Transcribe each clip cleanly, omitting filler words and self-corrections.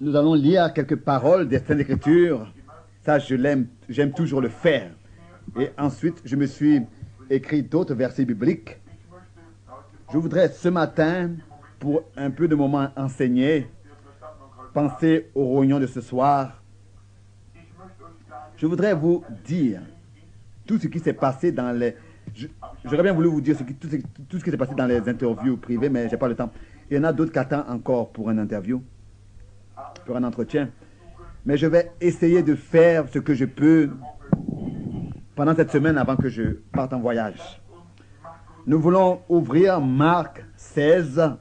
Nous allons lire quelques paroles des Saintes Écritures. Ça, j'aime toujours le faire. Et ensuite, je me suis écrit d'autres versets bibliques. Je voudrais ce matin, pour un peu de moment enseigner, penser aux réunions de ce soir. Je voudrais vous dire tout ce qui s'est passé dans les... J'aurais bien voulu vous dire tout ce qui s'est passé dans les interviews privées, mais je n'ai pas le temps. Il y en a d'autres qui attendent encore pour une interview, pour un entretien. Mais je vais essayer de faire ce que je peux pendant cette semaine avant que je parte en voyage. Nous voulons ouvrir Marc 16.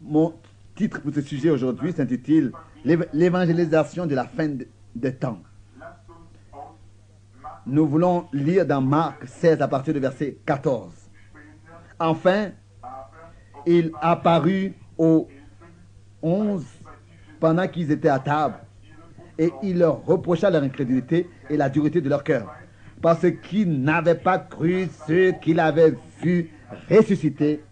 Mon titre pour ce sujet aujourd'hui s'intitule « L'évangélisation de la fin des temps ». Nous voulons lire dans Marc 16 à partir du verset 14. Enfin, il apparut aux 11 pendant qu'ils étaient à table, et il leur reprocha leur incrédulité et la dureté de leur cœur, parce qu'ils n'avaient pas cru ceux qu'il avait vus ressusciter.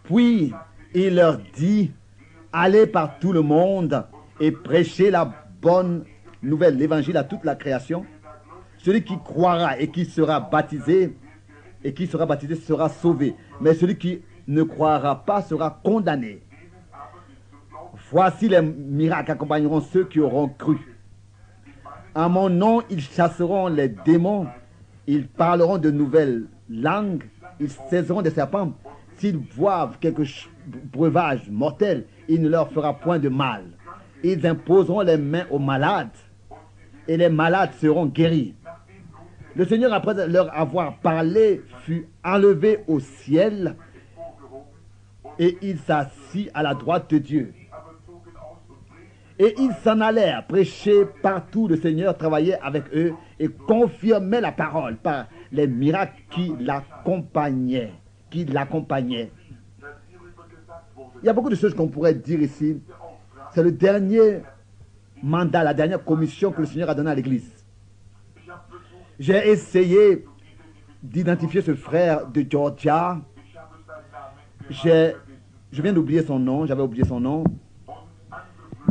Puis il leur dit, allez par tout le monde et prêchez la bonne nouvelle, l'évangile à toute la création. Celui qui croira et qui sera baptisé sera sauvé, mais celui qui ne croira pas sera condamné. Voici les miracles accompagneront ceux qui auront cru. En mon nom, ils chasseront les démons, ils parleront de nouvelles langues, ils saisiront des serpents. S'ils boivent quelque breuvage mortel, il ne leur fera point de mal. Ils imposeront les mains aux malades, et les malades seront guéris. Le Seigneur, après leur avoir parlé, fut enlevé au ciel, et il s'assit à la droite de Dieu. Et ils s'en allèrent prêcher partout. Le Seigneur travaillait avec eux et confirmait la parole par les miracles qui l'accompagnaient. Il y a beaucoup de choses qu'on pourrait dire ici. C'est le dernier mandat, la dernière commission que le Seigneur a donnée à l'Église. J'ai essayé d'identifier ce frère de Georgia. Je viens d'oublier son nom, j'avais oublié son nom.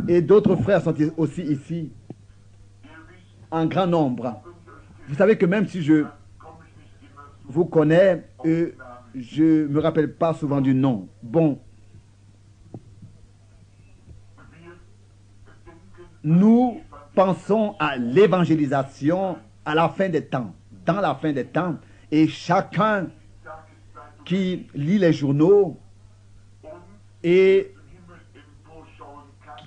Et d'autres frères sont aussi ici, en grand nombre. Vous savez que même si je vous connais, je ne me rappelle pas souvent du nom. Bon. Nous pensons à l'évangélisation à la fin des temps, dans la fin des temps. Et chacun qui lit les journaux et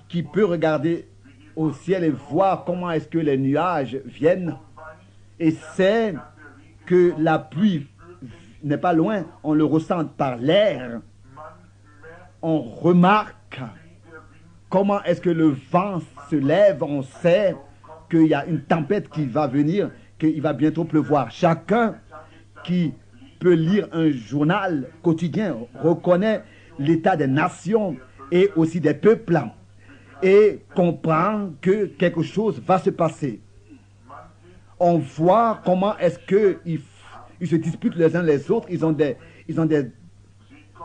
qui peut regarder au ciel et voir comment est-ce que les nuages viennent et sait que la pluie n'est pas loin, on le ressent par l'air, on remarque comment est-ce que le vent se lève, on sait qu'il y a une tempête qui va venir, qu'il va bientôt pleuvoir. Chacun qui peut lire un journal quotidien reconnaît l'état des nations et aussi des peuples et comprend que quelque chose va se passer. On voit comment est-ce qu'ils se disputent les uns les autres, ils ont des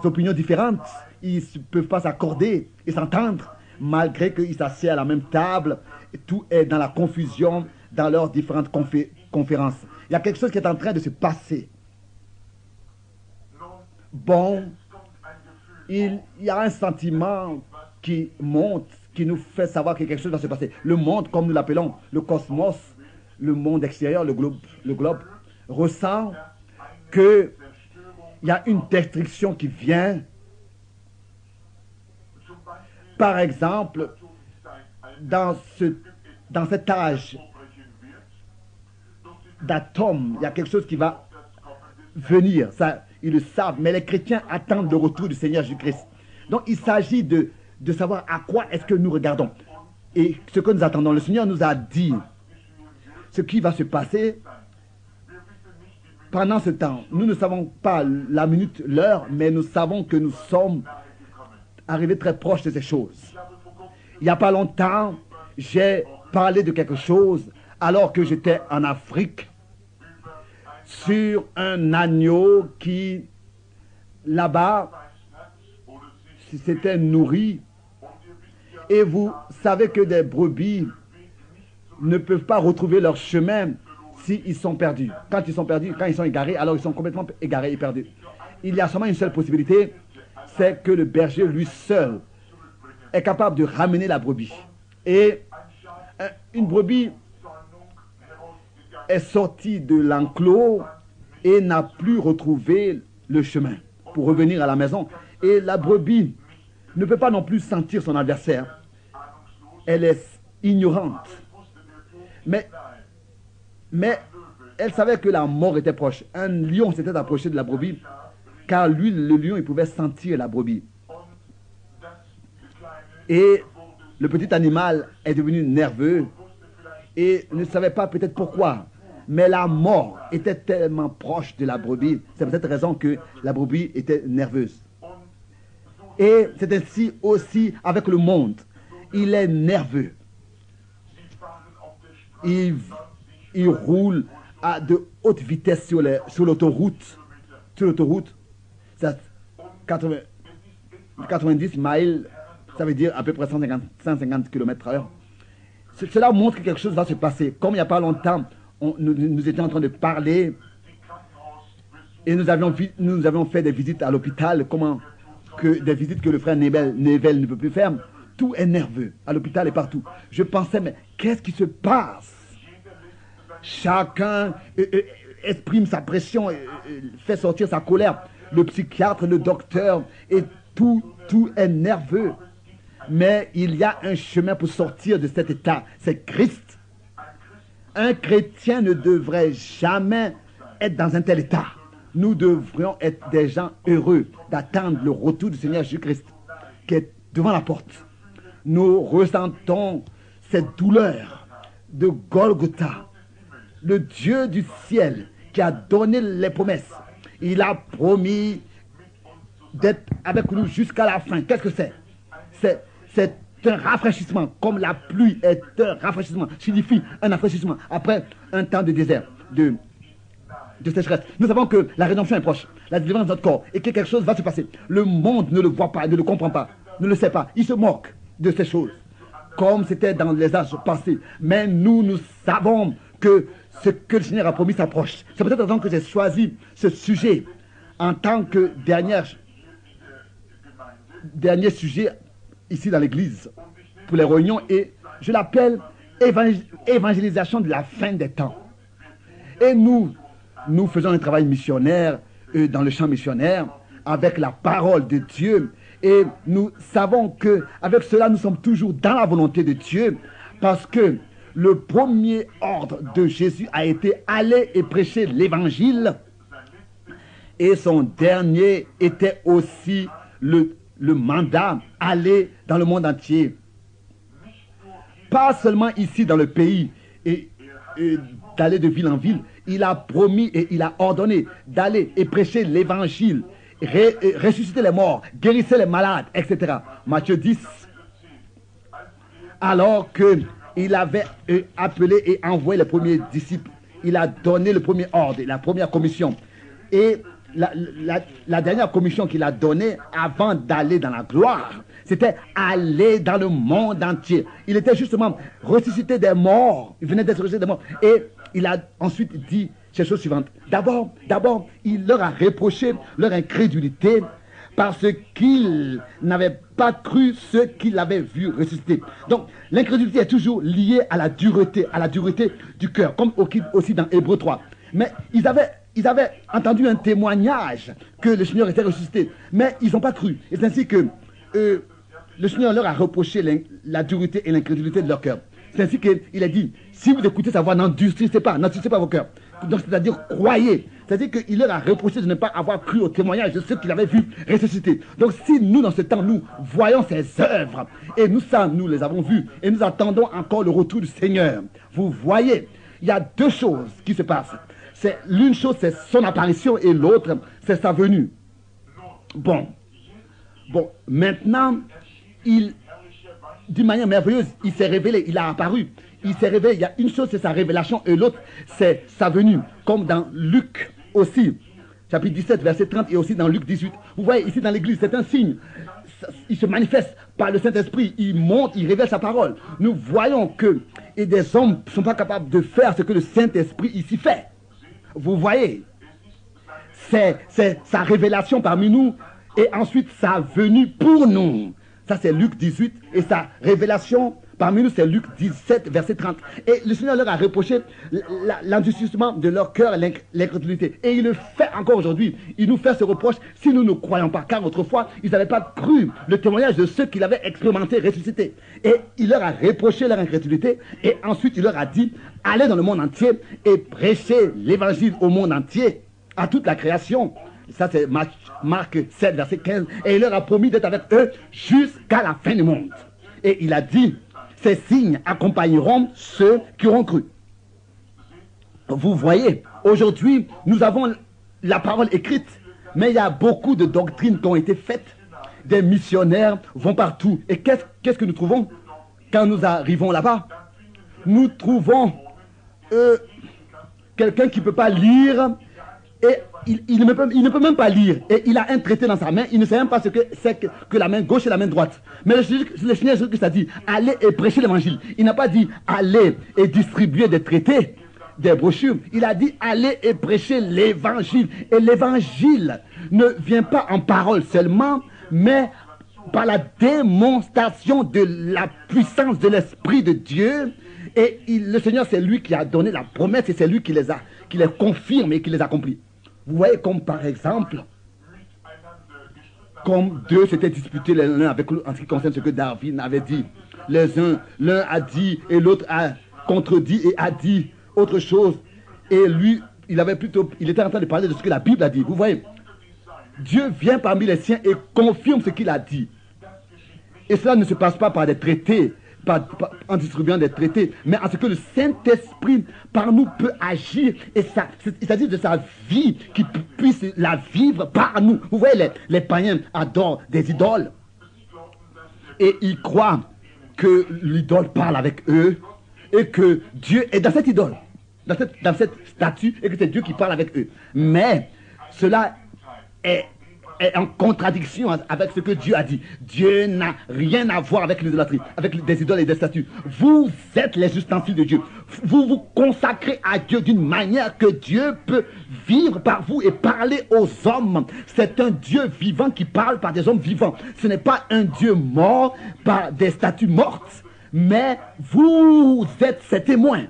opinions différentes, ils ne peuvent pas s'accorder et s'entendre, malgré qu'ils s'assiedent à la même table, tout est dans la confusion dans leurs différentes conférences. Il y a quelque chose qui est en train de se passer. Bon, il y a un sentiment qui monte, qui nous fait savoir que quelque chose va se passer. Le monde, comme nous l'appelons, le cosmos, le monde extérieur, le globe ressent qu'il y a une destruction qui vient. Par exemple, dans cet âge d'atomes, il y a quelque chose qui va venir. Ça, ils le savent, mais les chrétiens attendent le retour du Seigneur Jésus-Christ. Donc, il s'agit de savoir à quoi est-ce que nous regardons et ce que nous attendons. Le Seigneur nous a dit ce qui va se passer pendant ce temps. Nous ne savons pas la minute, l'heure, mais nous savons que nous sommes arrivés très proches de ces choses. Il n'y a pas longtemps, j'ai parlé de quelque chose alors que j'étais en Afrique sur un agneau qui là-bas s'étaient nourris. Et vous savez que des brebis ne peuvent pas retrouver leur chemin s'ils sont perdus. Quand ils sont perdus, quand ils sont égarés, alors ils sont complètement égarés et perdus. Il y a seulement une seule possibilité, c'est que le berger, lui seul, est capable de ramener la brebis. Et une brebis est sortie de l'enclos et n'a plus retrouvé le chemin pour revenir à la maison. Et la brebis ne peut pas non plus sentir son adversaire. Elle est ignorante. Mais elle savait que la mort était proche. Un lion s'était approché de la brebis, car lui, le lion, il pouvait sentir la brebis. Et le petit animal est devenu nerveux et ne savait pas peut-être pourquoi. Mais la mort était tellement proche de la brebis. C'est pour cette raison que la brebis était nerveuse. Et c'est ainsi aussi avec le monde. Il est nerveux. Il roule à de haute vitesse sur l'autoroute. Sur l'autoroute, 90 miles, ça veut dire à peu près 150 km/h. Cela montre que quelque chose va se passer. Comme il n'y a pas longtemps, nous étions en train de parler et nous avions fait des visites à l'hôpital, des visites que le frère Nevel ne peut plus faire. Tout est nerveux, à l'hôpital et partout. Je pensais, mais qu'est-ce qui se passe? Chacun exprime sa pression, fait sortir sa colère. Le psychiatre, le docteur, et tout est nerveux. Mais il y a un chemin pour sortir de cet état, c'est Christ. Un chrétien ne devrait jamais être dans un tel état. Nous devrions être des gens heureux d'attendre le retour du Seigneur Jésus-Christ qui est devant la porte. Nous ressentons cette douleur de Golgotha. Le Dieu du ciel qui a donné les promesses, il a promis d'être avec nous jusqu'à la fin. Qu'est-ce que c'est? C'est un rafraîchissement, comme la pluie est un rafraîchissement, signifie un rafraîchissement après un temps de désert, de sécheresse. Nous savons que la rédemption est proche, la délivrance de notre corps, et que quelque chose va se passer. Le monde ne le voit pas, ne le comprend pas, ne le sait pas. Il se moque de ces choses, comme c'était dans les âges passés. Mais nous savons que ce que le Seigneur a promis s'approche. C'est peut-être raison que j'ai choisi ce sujet en tant que dernier sujet ici dans l'église pour les réunions, et je l'appelle évangélisation de la fin des temps. Et nous faisons un travail missionnaire dans le champ missionnaire avec la parole de Dieu, et nous savons que avec cela nous sommes toujours dans la volonté de Dieu, parce que le premier ordre de Jésus a été aller et prêcher l'évangile, et son dernier était aussi le mandat, aller dans le monde entier. Pas seulement ici dans le pays et d'aller de ville en ville. Il a promis et il a ordonné d'aller et prêcher l'évangile, ressusciter les morts, guérir les malades, etc. Matthieu 10. Alors qu'il avait appelé et envoyé les premiers disciples, il a donné le premier ordre, la première commission. Et la dernière commission qu'il a donnée avant d'aller dans la gloire, c'était aller dans le monde entier. Il était justement ressuscité des morts. Il venait d'être ressuscité des morts. Et il a ensuite dit ces choses suivantes. D'abord, il leur a reproché leur incrédulité parce qu'ils n'avaient pas cru ceux qu'il avait vu ressusciter. Donc, l'incrédulité est toujours liée à la dureté du cœur, comme aussi dans Hébreux 3. Mais ils avaient entendu un témoignage que le Seigneur était ressuscité, mais ils n'ont pas cru. Et c'est ainsi que le Seigneur leur a reproché la dureté et l'incrédulité de leur cœur. C'est ainsi qu'il a dit, si vous écoutez sa voix, n'endurcissez pas vos cœurs. Donc, c'est-à-dire, croyez. C'est-à-dire qu'il leur a reproché de ne pas avoir cru au témoignage de ceux qu'il avait vus ressusciter. Donc, si nous, dans ce temps, nous voyons ses œuvres, et nous les avons vues, et nous attendons encore le retour du Seigneur, vous voyez, il y a deux choses qui se passent. L'une chose, c'est son apparition, et l'autre, c'est sa venue. Bon, maintenant, d'une manière merveilleuse, il s'est révélé, il a apparu. Il s'est révélé. Il y a une chose, c'est sa révélation, et l'autre, c'est sa venue. Comme dans Luc aussi, chapitre 17, verset 30, et aussi dans Luc 18. Vous voyez, ici dans l'église, c'est un signe. Il se manifeste par le Saint-Esprit. Il monte, il révèle sa parole. Nous voyons que et des hommes ne sont pas capables de faire ce que le Saint-Esprit ici fait. Vous voyez, c'est sa révélation parmi nous et ensuite sa venue pour nous. Ça, c'est Luc 18 et sa révélation parmi nous, c'est Luc 17, verset 30. Et le Seigneur leur a reproché l'endurcissement de leur cœur et l'incrédulité. Et il le fait encore aujourd'hui. Il nous fait ce reproche si nous ne croyons pas. Car autrefois, ils n'avaient pas cru le témoignage de ceux qu'il avait expérimenté, ressuscité. Et il leur a reproché leur incrédulité. Et ensuite, il leur a dit, allez dans le monde entier et prêchez l'évangile au monde entier, à toute la création. Ça, c'est Marc 7, verset 15. Et il leur a promis d'être avec eux jusqu'à la fin du monde. Et il a dit, ces signes accompagneront ceux qui auront cru. Vous voyez, aujourd'hui, nous avons la parole écrite, mais il y a beaucoup de doctrines qui ont été faites. Des missionnaires vont partout. Et qu'est-ce que nous trouvons quand nous arrivons là-bas? Nous trouvons quelqu'un qui ne peut pas lire et il ne peut même pas lire. Et il a un traité dans sa main. Il ne sait même pas ce que c'est que la main gauche et la main droite. Mais le Seigneur Jésus-Christ a dit, allez et prêchez l'évangile. Il n'a pas dit, allez et distribuer des traités, des brochures. Il a dit, allez et prêchez l'évangile. Et l'évangile ne vient pas en parole seulement, mais par la démonstration de la puissance de l'Esprit de Dieu. Et le Seigneur, c'est lui qui a donné la promesse et c'est lui qui les confirme et qui les accomplit. Vous voyez, comme par exemple, comme deux s'étaient disputés l'un avec l'autre en ce qui concerne ce que Darwin avait dit. L'un a dit et l'autre a contredit et a dit autre chose. Et lui, il était en train de parler de ce que la Bible a dit. Vous voyez, Dieu vient parmi les siens et confirme ce qu'il a dit. Et cela ne se passe pas par des traités, en distribuant des traités, mais en ce que le Saint-Esprit par nous peut agir, et ça, il s'agit de sa vie qui puisse la vivre par nous. Vous voyez, les païens adorent des idoles et ils croient que l'idole parle avec eux et que Dieu est dans cette idole, dans cette statue, et que c'est Dieu qui parle avec eux. Mais cela est en contradiction avec ce que Dieu a dit. Dieu n'a rien à voir avec l'idolâtrie, avec des idoles et des statues. Vous êtes les ustensiles de Dieu. Vous vous consacrez à Dieu d'une manière que Dieu peut vivre par vous et parler aux hommes. C'est un Dieu vivant qui parle par des hommes vivants. Ce n'est pas un Dieu mort par des statues mortes, mais vous êtes ses témoins.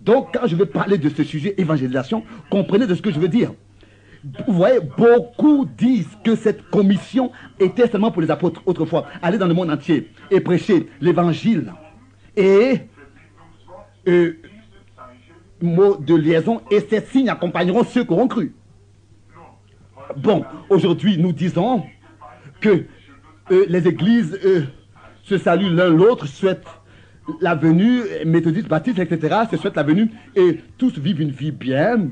Donc, quand je vais parler de ce sujet évangélisation, comprenez de ce que je veux dire. Vous voyez, beaucoup disent que cette commission était seulement pour les apôtres autrefois. Aller dans le monde entier et prêcher l'évangile. Et mot de liaison, et ces signes accompagneront ceux qui auront cru. Bon, aujourd'hui nous disons que les églises se saluent l'un l'autre, souhaitent la venue, méthodistes, baptistes, etc., se souhaitent la venue et tous vivent une vie bien,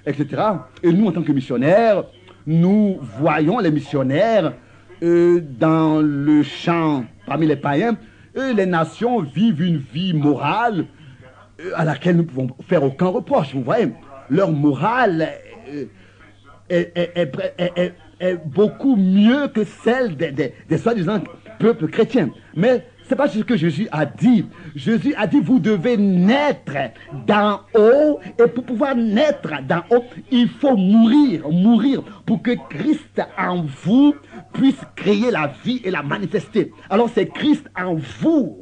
etc. Et nous, en tant que missionnaires, nous voyons les missionnaires dans le champ parmi les païens. Les nations vivent une vie morale à laquelle nous ne pouvons faire aucun reproche. Vous voyez, leur morale est beaucoup mieux que celle des soi-disant peuples chrétiens. Mais ce n'est pas ce que Jésus a dit. Jésus a dit, vous devez naître d'en haut. Et pour pouvoir naître d'en haut, il faut mourir pour que Christ en vous puisse créer la vie et la manifester. Alors c'est Christ en vous.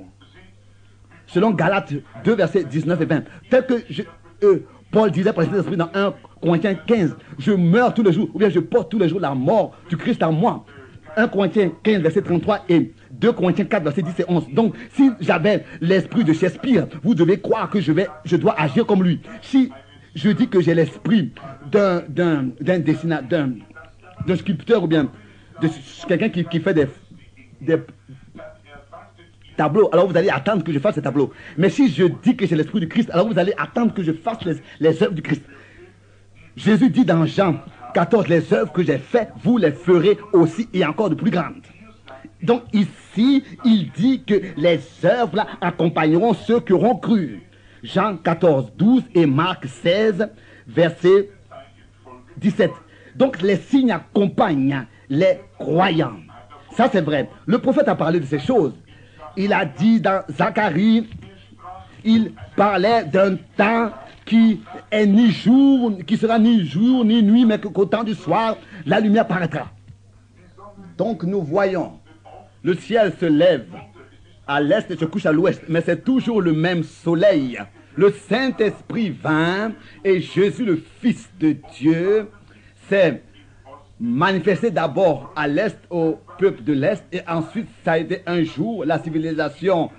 Selon Galates 2, versets 19 et 20. Tel que Paul disait par l'Esprit dans 1 Corinthiens 15, je meurs tous les jours, ou bien je porte tous les jours la mort du Christ en moi. 1 Corinthiens 15, verset 33 et 2 Corinthiens 4, verset 10 et 11. Donc, si j'avais l'esprit de Shakespeare, vous devez croire que je dois agir comme lui. Si je dis que j'ai l'esprit d'un dessinateur, d'un sculpteur, ou bien de quelqu'un qui fait des tableaux, alors vous allez attendre que je fasse ces tableaux. Mais si je dis que j'ai l'esprit du Christ, alors vous allez attendre que je fasse les œuvres du Christ. Jésus dit dans Jean 14, les œuvres que j'ai faites, vous les ferez aussi et encore de plus grandes. Donc ici, il dit que les œuvres là accompagneront ceux qui auront cru. Jean 14, 12 et Marc 16, verset 17. Donc les signes accompagnent les croyants. Ça c'est vrai. Le prophète a parlé de ces choses. Il a dit dans Zacharie, il parlait d'un temps qui est ni jour, qui sera ni jour ni nuit, mais qu'au temps du soir, la lumière paraîtra. Donc nous voyons, le ciel se lève à l'est et se couche à l'ouest, mais c'est toujours le même soleil. Le Saint-Esprit vint et Jésus, le Fils de Dieu, s'est manifesté d'abord à l'est au peuple de l'est et ensuite ça a été un jour, la civilisation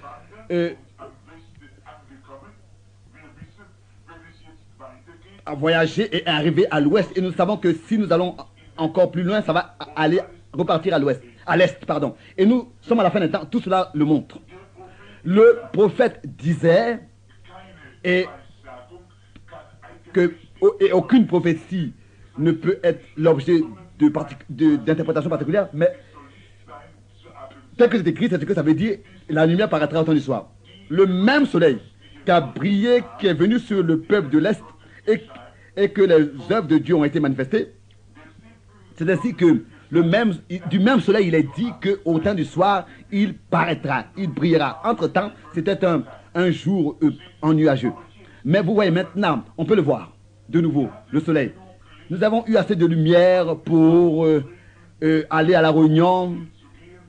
a voyagé et est arrivé à l'ouest et nous savons que si nous allons encore plus loin, ça va aller repartir à l'ouest, à l'est, pardon. Et nous sommes à la fin des temps, tout cela le montre. Le prophète disait et aucune prophétie ne peut être l'objet d'interprétation particulière, mais tel que c'est écrit, c'est ce que ça veut dire, la lumière paraîtra au temps du soir. Le même soleil qui a brillé, qui est venu sur le peuple de l'Est et que les œuvres de Dieu ont été manifestées, c'est ainsi que du même soleil, il est dit qu'au temps du soir, il paraîtra, il brillera. Entre-temps, c'était un jour ennuageux. Mais vous voyez maintenant, on peut le voir, de nouveau, le soleil. Nous avons eu assez de lumière pour aller à la réunion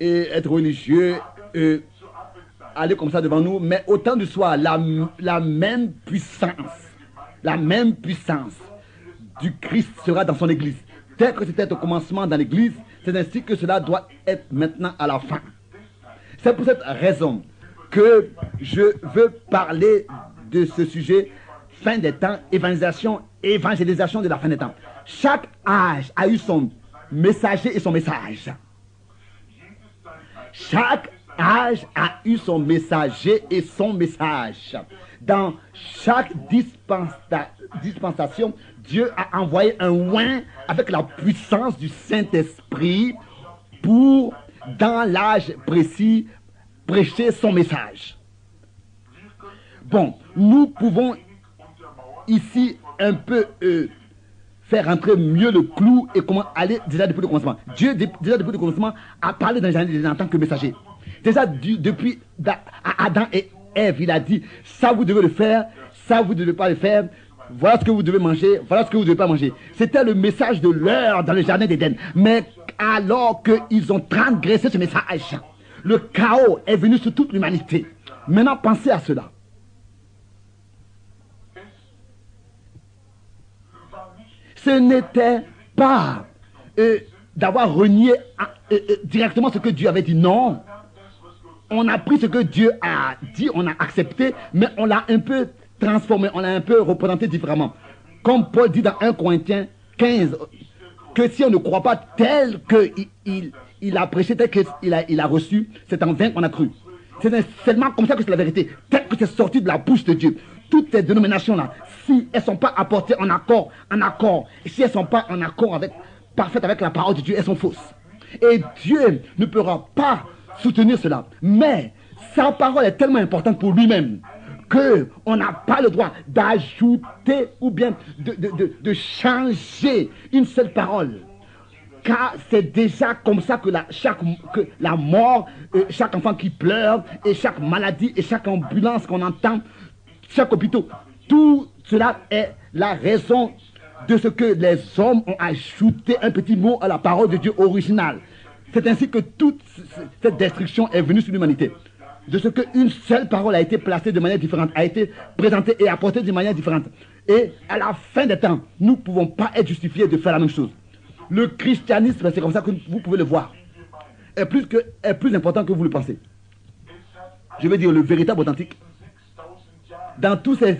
et être religieux, aller comme ça devant nous. Mais au temps du soir, la même puissance du Christ sera dans son église. Tel que c'était au commencement dans l'église, c'est ainsi que cela doit être maintenant à la fin. C'est pour cette raison que je veux parler de ce sujet, fin des temps, évangélisation de la fin des temps. Chaque âge a eu son messager et son message. Chaque âge a eu son messager et son message. Dans chaque dispensation, Dieu a envoyé un oint avec la puissance du Saint-Esprit pour, dans l'âge précis, prêcher son message. Bon, nous pouvons ici un peu faire rentrer mieux le clou et comment aller déjà depuis le commencement. Dieu, déjà depuis le commencement, a parlé dans les années en tant que messager. Déjà depuis Adam et Ève, il a dit, ça vous devez le faire, ça vous ne devez pas le faire, voilà ce que vous devez manger, voilà ce que vous ne devez pas manger. C'était le message de l'heure dans le jardin d'Éden. Mais alors qu'ils ont transgressé ce message, le chaos est venu sur toute l'humanité. Maintenant, pensez à cela. Ce n'était pas d'avoir renié directement ce que Dieu avait dit. Non. On a pris ce que Dieu a dit, on a accepté, mais on l'a un peu transformé, on l'a un peu représenté différemment. Comme Paul dit dans 1 Corinthiens 15, que si on ne croit pas tel qu'il a prêché, tel qu'il a reçu, c'est en vain qu'on a cru. C'est seulement comme ça que c'est la vérité, tel que c'est sorti de la bouche de Dieu. Toutes ces dénominations-là, si elles ne sont pas apportées en accord, et si elles ne sont pas en accord parfaites avec la parole de Dieu, elles sont fausses. Et Dieu ne pourra pas soutenir cela. Mais sa parole est tellement importante pour lui-même qu'on n'a pas le droit d'ajouter ou bien de changer une seule parole. Car c'est déjà comme ça que la mort, chaque enfant qui pleure, et chaque maladie, et chaque ambulance qu'on entend, chaque hôpital, tout cela est la raison de ce que les hommes ont ajouté un petit mot à la parole de Dieu originale. C'est ainsi que toute cette destruction est venue sur l'humanité. De ce qu'une seule parole a été placée de manière différente, a été présentée et apportée de manière différente. Et à la fin des temps, nous ne pouvons pas être justifiés de faire la même chose. Le christianisme, c'est comme ça que vous pouvez le voir, est plus important que vous le pensez. Je veux dire le véritable authentique. Dans tous ces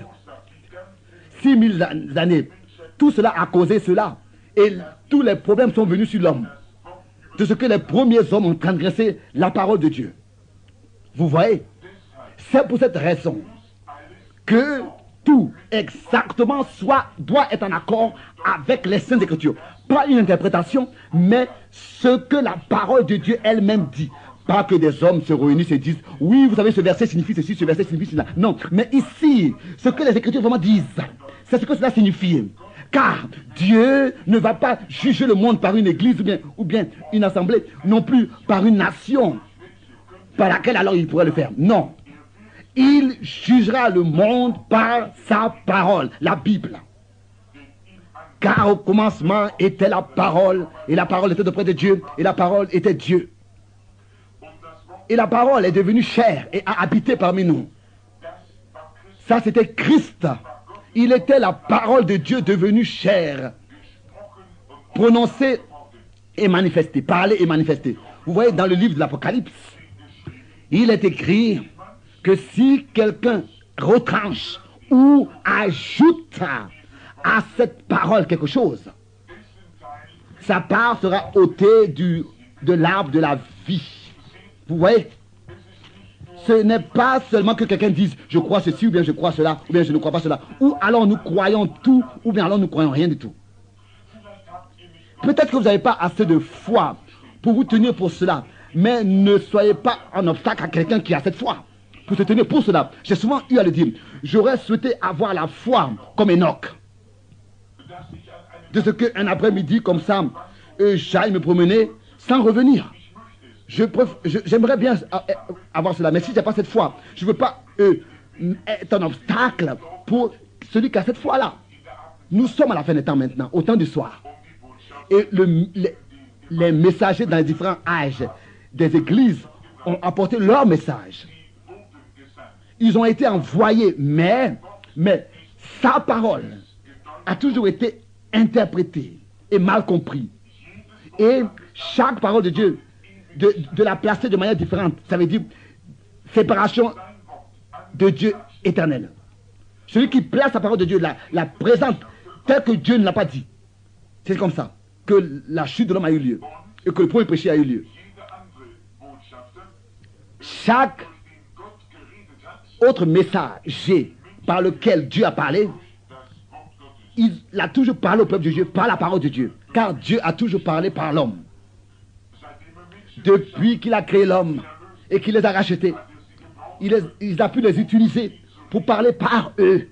6000 années, tout cela a causé cela. Et tous les problèmes sont venus sur l'homme. De ce que les premiers hommes ont transgressé la parole de Dieu. Vous voyez, c'est pour cette raison que tout exactement doit être en accord avec les Saintes Écritures. Pas une interprétation, mais ce que la parole de Dieu elle-même dit. Pas que des hommes se réunissent et disent, oui, vous savez, ce verset signifie ceci, ce verset signifie cela. Non, mais ici, ce que les Écritures vraiment disent, c'est ce que cela signifie. Car Dieu ne va pas juger le monde par une église ou bien une assemblée, non plus par une nation par laquelle alors il pourrait le faire. Non. Il jugera le monde par sa parole, la Bible. Car au commencement était la parole, et la parole était auprès de Dieu, et la parole était Dieu. Et la parole est devenue chair et a habité parmi nous. Ça, c'était Christ. Il était la parole de Dieu devenue chair, prononcée et manifestée, parlée et manifestée. Vous voyez, dans le livre de l'Apocalypse, il est écrit que si quelqu'un retranche ou ajoute à cette parole quelque chose, sa part sera ôtée de l'arbre de la vie. Vous voyez, ce n'est pas seulement que quelqu'un dise je crois ceci ou bien je crois cela ou bien je ne crois pas cela, ou alors nous croyons tout ou bien alors nous croyons rien du tout. Peut-être que vous n'avez pas assez de foi pour vous tenir pour cela, mais ne soyez pas un obstacle à quelqu'un qui a cette foi pour se tenir pour cela. J'ai souvent eu à le dire, j'aurais souhaité avoir la foi comme Enoch, de ce qu'un après-midi comme ça j'aille me promener sans revenir. J'aimerais bien avoir cela, mais si je n'ai pas cette foi, je ne veux pas être un obstacle pour celui qui a cette foi-là. Nous sommes à la fin des temps maintenant, au temps du soir. Et les messagers dans les différents âges des églises ont apporté leur message. Ils ont été envoyés, mais sa parole a toujours été interprétée et mal comprise. Et chaque parole de Dieu, de la placer de manière différente, ça veut dire séparation de Dieu éternel. Celui qui place la parole de Dieu, la présente telle que Dieu ne l'a pas dit. C'est comme ça que la chute de l'homme a eu lieu et que le premier péché a eu lieu. Chaque autre messager par lequel Dieu a parlé, il a toujours parlé au peuple de Dieu par la parole de Dieu, car Dieu a toujours parlé par l'homme. Depuis qu'il a créé l'homme et qu'il les a rachetés, il a pu les utiliser pour parler par eux.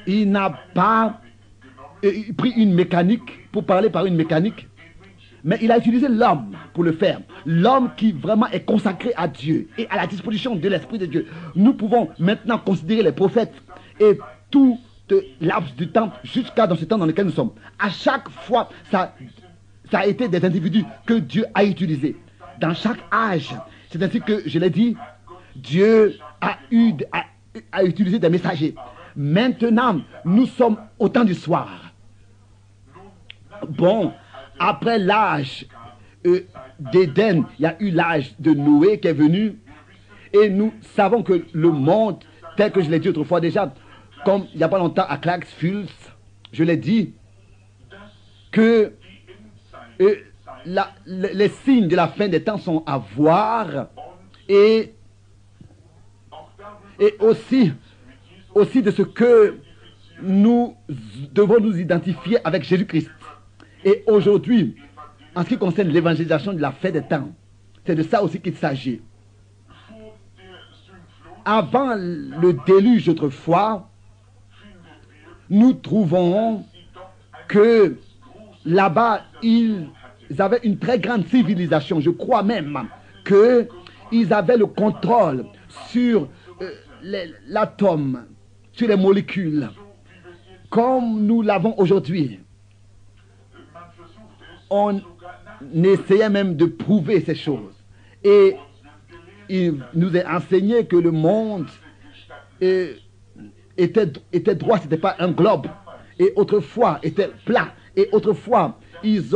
Il n'a pas pris une mécanique pour parler par une mécanique, mais il a utilisé l'homme pour le faire. L'homme qui vraiment est consacré à Dieu et à la disposition de l'Esprit de Dieu. Nous pouvons maintenant considérer les prophètes et tout laps du temps jusqu'à dans ce temps dans lequel nous sommes. À chaque fois, ça a été des individus que Dieu a utilisés. Dans chaque âge, c'est ainsi que je l'ai dit, Dieu a utilisé des messagers. Maintenant, nous sommes au temps du soir. Bon, après l'âge d'Éden, il y a eu l'âge de Noé qui est venu. Et nous savons que le monde, tel que je l'ai dit autrefois déjà, comme il n'y a pas longtemps à Clarksville, je l'ai dit, que les signes de la fin des temps sont à voir. Et aussi de ce que nous devons nous identifier avec Jésus-Christ. Et aujourd'hui, en ce qui concerne l'évangélisation de la fin des temps, c'est de ça aussi qu'il s'agit. Avant le déluge autrefois, nous trouvons que là-bas, ils avaient une très grande civilisation. Je crois même qu'ils avaient le contrôle sur l'atome, sur les molécules, comme nous l'avons aujourd'hui. On essayait même de prouver ces choses. Et il nous est enseigné que le monde était droit, ce n'était pas un globe. Et autrefois, était plat. Et autrefois, ils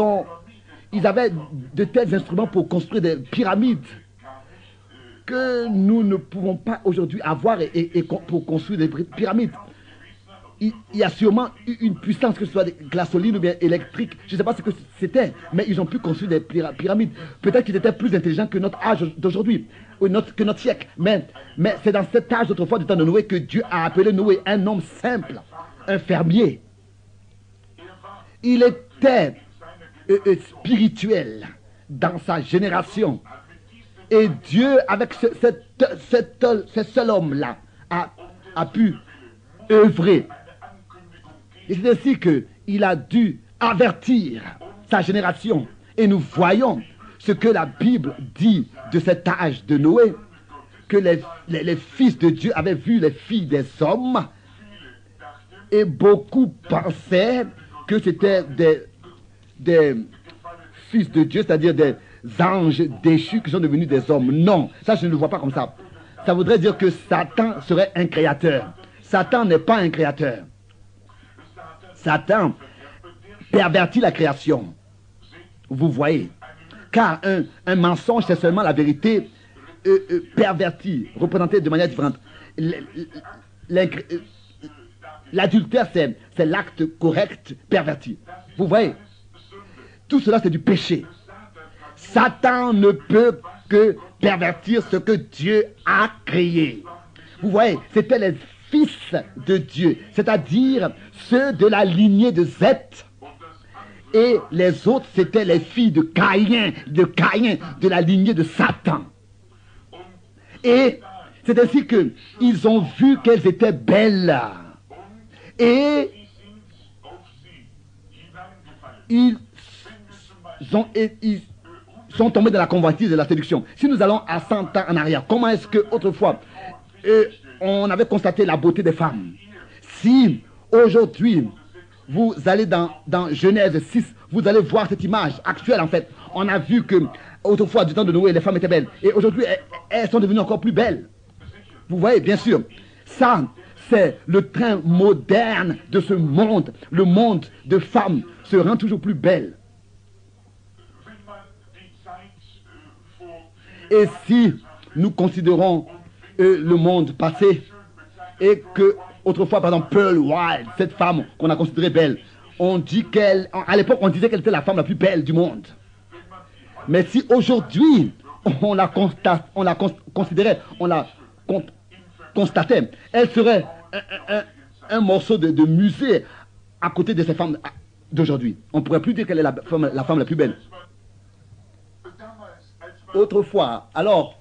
avaient de tels instruments pour construire des pyramides que nous ne pouvons pas aujourd'hui avoir pour construire des pyramides. Il y a sûrement eu une puissance, que ce soit glaçoline ou bien électrique, je ne sais pas ce que c'était, mais ils ont pu construire des pyramides. Peut-être qu'ils étaient plus intelligents que notre âge d'aujourd'hui, que notre siècle. Mais c'est dans cet âge d'autrefois du temps de Noé que Dieu a appelé Noé un homme simple, un fermier. Il était spirituel dans sa génération. Et Dieu, avec ce seul homme-là, a pu œuvrer Et c'est ainsi qu'il a dû avertir sa génération. Et nous voyons ce que la Bible dit de cet âge de Noé, que les fils de Dieu avaient vu les filles des hommes, et beaucoup pensaient que c'était des fils de Dieu, c'est-à-dire des anges déchus qui sont devenus des hommes. Non, ça je ne le vois pas comme ça. Ça voudrait dire que Satan serait un créateur. Satan n'est pas un créateur. Satan pervertit la création. Vous voyez. Car un mensonge, c'est seulement la vérité pervertie, représentée de manière différente. L'adultère, c'est l'acte correct perverti. Vous voyez. Tout cela, c'est du péché. Satan ne peut que pervertir ce que Dieu a créé. Vous voyez, c'était les fils de Dieu, c'est-à-dire ceux de la lignée de Zeth. Et les autres, c'était les filles de Caïn, de la lignée de Satan. Et c'est ainsi qu'ils ont vu qu'elles étaient belles. Et ils sont tombés dans la convoitise de la séduction. Si nous allons à 100 ans en arrière, comment est-ce que autrefois on avait constaté la beauté des femmes? Si aujourd'hui vous allez dans Genèse 6, vous allez voir cette image actuelle en fait. On a vu que autrefois du temps de Noé, les femmes étaient belles. Et aujourd'hui, elles sont devenues encore plus belles. Vous voyez, bien sûr. Ça, c'est le train moderne de ce monde. Le monde de femmes se rend toujours plus belle. Et si nous considérons le monde passé et que autrefois, par exemple, Pearl Wilde, cette femme qu'on a considérée belle, on dit à l'époque, on disait qu'elle était la femme la plus belle du monde. Mais si aujourd'hui, on la considérait, on la constatait, elle serait un morceau de musée à côté de ces femmes d'aujourd'hui. On ne pourrait plus dire qu'elle est la femme la plus belle. Autrefois, alors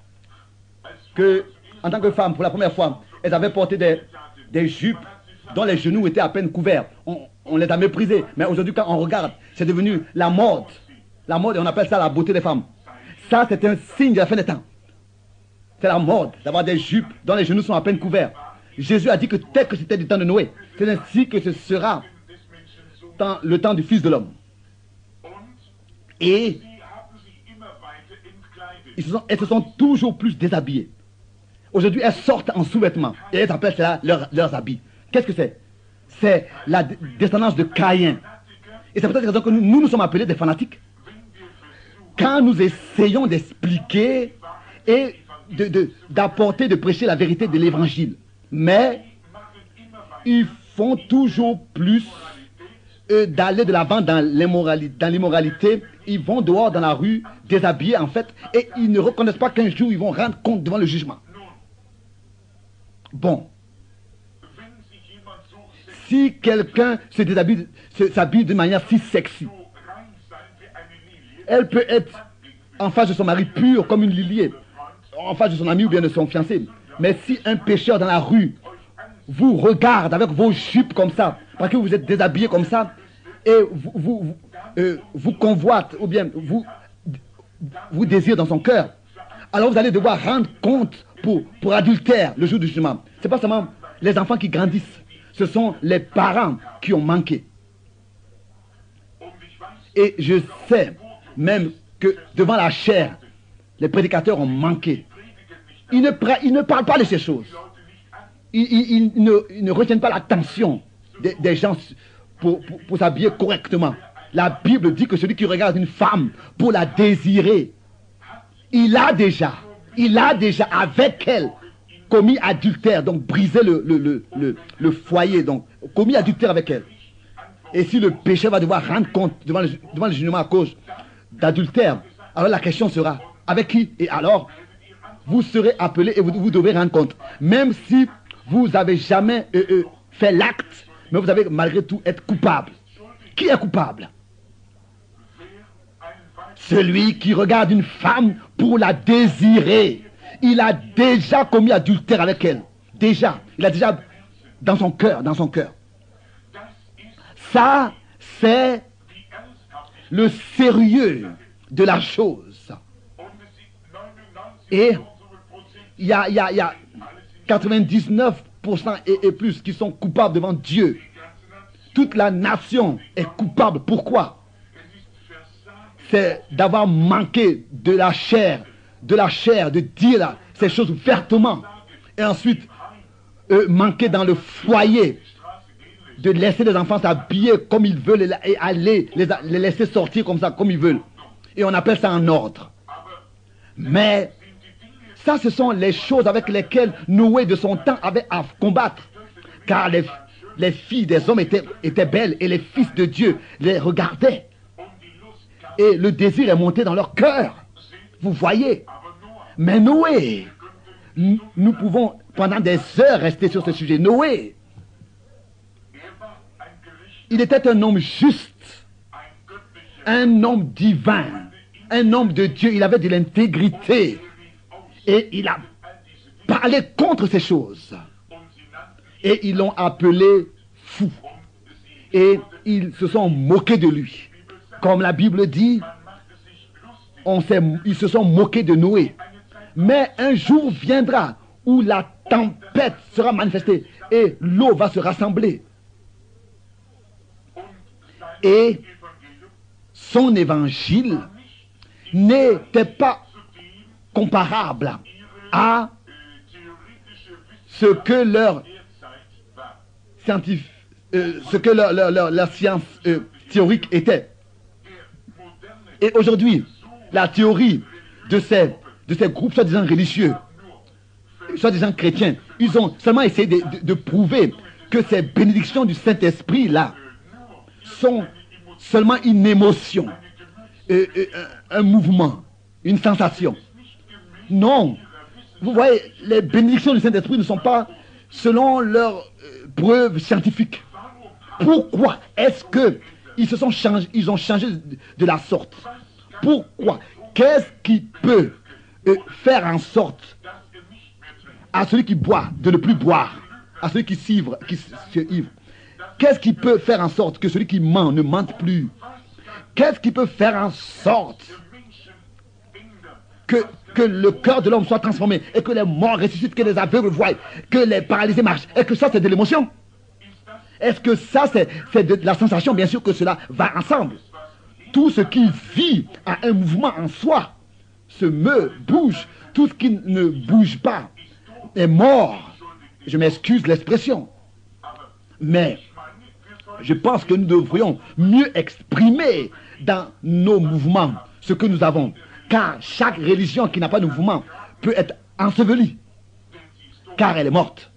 que, en tant que femme, pour la première fois, elles avaient porté des jupes dont les genoux étaient à peine couverts. On les a méprisées. Mais aujourd'hui, quand on regarde, c'est devenu la mode. La mode, et on appelle ça la beauté des femmes. Ça, c'est un signe de la fin des temps. C'est la mode d'avoir des jupes dont les genoux sont à peine couverts. Jésus a dit que tel que c'était du temps de Noé, c'est ainsi que ce sera dans le temps du Fils de l'homme. Et elles se sont toujours plus déshabillées. Aujourd'hui, elles sortent en sous-vêtements et elles appellent cela leurs habits. Qu'est-ce que c'est? C'est la descendance de Caïn. Et c'est pour cette raison que nous sommes appelés des fanatiques. Quand nous essayons d'expliquer et d'apporter, de prêcher la vérité de l'évangile, mais ils font toujours plus d'aller de l'avant dans l'immoralité. Ils vont dehors dans la rue, déshabillés en fait, et ils ne reconnaissent pas qu'un jour ils vont rendre compte devant le jugement. Bon. Si quelqu'un s'habille de manière si sexy, elle peut être en face de son mari pur comme une lilier, en face de son ami ou bien de son fiancé. Mais si un pécheur dans la rue vous regarde avec vos jupes comme ça, parce que vous êtes déshabillé comme ça, et vous convoite, ou bien vous désire dans son cœur, alors vous allez devoir rendre compte pour adultère le jour du jugement. Ce n'est pas seulement les enfants qui grandissent, ce sont les parents qui ont manqué. Et je sais même que devant la chair, les prédicateurs ont manqué. Ils ne parlent pas de ces choses. Ils ne retiennent pas l'attention des gens pour s'habiller correctement. La Bible dit que celui qui regarde une femme pour la désirer, il a déjà avec elle commis adultère, donc brisé le foyer, donc commis adultère avec elle. Et si le péché va devoir rendre compte devant le jugement à cause d'adultère, alors la question sera, avec qui? Et alors, vous serez appelé et vous devez rendre compte. Même si vous n'avez jamais fait l'acte, mais vous avez malgré tout être coupable. Qui est coupable? Celui qui regarde une femme pour la désirer. Il a déjà commis adultère avec elle. Déjà. Il a déjà dans son cœur. Ça, c'est le sérieux de la chose. Et il y a 99% et plus qui sont coupables devant Dieu. Toute la nation est coupable. Pourquoi? C'est d'avoir manqué de la chair, de dire ces choses ouvertement. Et ensuite, manquer dans le foyer, de laisser les enfants s'habiller comme ils veulent et aller les laisser sortir comme ça, comme ils veulent. Et on appelle ça un ordre. Mais ça, ce sont les choses avec lesquelles Noé de son temps avait à combattre. Car les filles des hommes étaient belles et les fils de Dieu les regardaient. Et le désir est monté dans leur cœur. Vous voyez. Mais Noé, nous pouvons pendant des heures rester sur ce sujet. Noé, il était un homme juste, un homme divin, un homme de Dieu. Il avait de l'intégrité. Et il a parlé contre ces choses. Et ils l'ont appelé fou. Et ils se sont moqués de lui. Comme la Bible dit, ils se sont moqués de Noé. Mais un jour viendra où la tempête sera manifestée et l'eau va se rassembler. Et son évangile n'était pas comparable à ce que leur science théorique était. Et aujourd'hui, la théorie de ces groupes soi-disant religieux, soi-disant chrétiens, ils ont seulement essayé de prouver que ces bénédictions du Saint-Esprit là sont seulement une émotion, un mouvement, une sensation. Non. Vous voyez, les bénédictions du Saint-Esprit ne sont pas selon leurs preuves scientifiques. Pourquoi est-ce qu'ils ont changé de la sorte? Pourquoi? Qu'est-ce qui peut faire en sorte à celui qui boit de ne plus boire, à celui qui s'ivre, qu'est-ce qui peut faire en sorte que celui qui ment ne mente plus? Qu'est-ce qui peut faire en sorte que le cœur de l'homme soit transformé et que les morts ressuscitent, que les aveugles voient, que les paralysés marchent? Est-ce que ça c'est de l'émotion? Est-ce que ça c'est de la sensation? Bien sûr que cela va ensemble. Tout ce qui vit a un mouvement en soi, se meut, bouge. Tout ce qui ne bouge pas est mort. Je m'excuse l'expression. Mais je pense que nous devrions mieux exprimer dans nos mouvements ce que nous avons. Car chaque religion qui n'a pas de mouvement peut être ensevelie. Car elle est morte.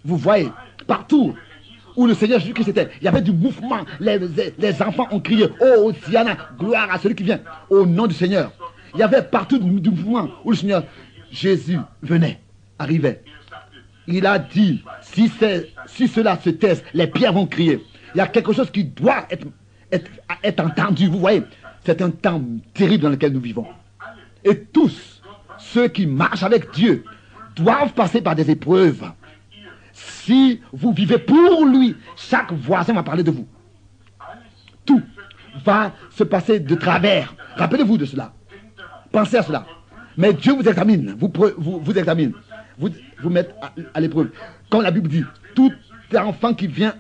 Vous voyez, partout où le Seigneur Jésus-Christ était, il y avait du mouvement. Les enfants ont crié, oh Hosanna, gloire à celui qui vient, au nom du Seigneur. Il y avait partout du mouvement où le Seigneur Jésus venait, arrivait. Il a dit, si cela se taise, les pierres vont crier. Il y a quelque chose qui doit être entendu, vous voyez. C'est un temps terrible dans lequel nous vivons. Et tous ceux qui marchent avec Dieu doivent passer par des épreuves. Si vous vivez pour lui, chaque voisin va parler de vous. Tout va se passer de travers. Rappelez-vous de cela. Pensez à cela. Mais Dieu vous examine, vous examine, vous met à l'épreuve. Comme la Bible dit, tout enfant qui vient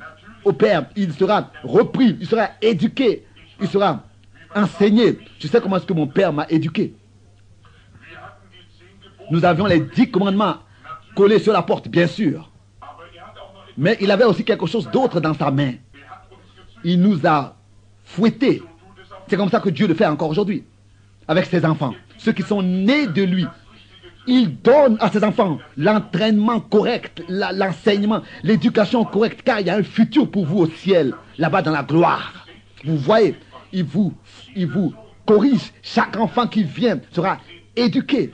au Père, il sera repris, il sera éduqué, il sera enseigné. Je sais comment est-ce que mon Père m'a éduqué. Nous avions les 10 commandements collés sur la porte, bien sûr. Mais il avait aussi quelque chose d'autre dans sa main. Il nous a fouettés. C'est comme ça que Dieu le fait encore aujourd'hui. Avec ses enfants. Ceux qui sont nés de lui. Il donne à ses enfants l'entraînement correct, l'enseignement, l'éducation correcte. Car il y a un futur pour vous au ciel. Là-bas dans la gloire. Vous voyez, il vous corrige. Chaque enfant qui vient sera éduqué.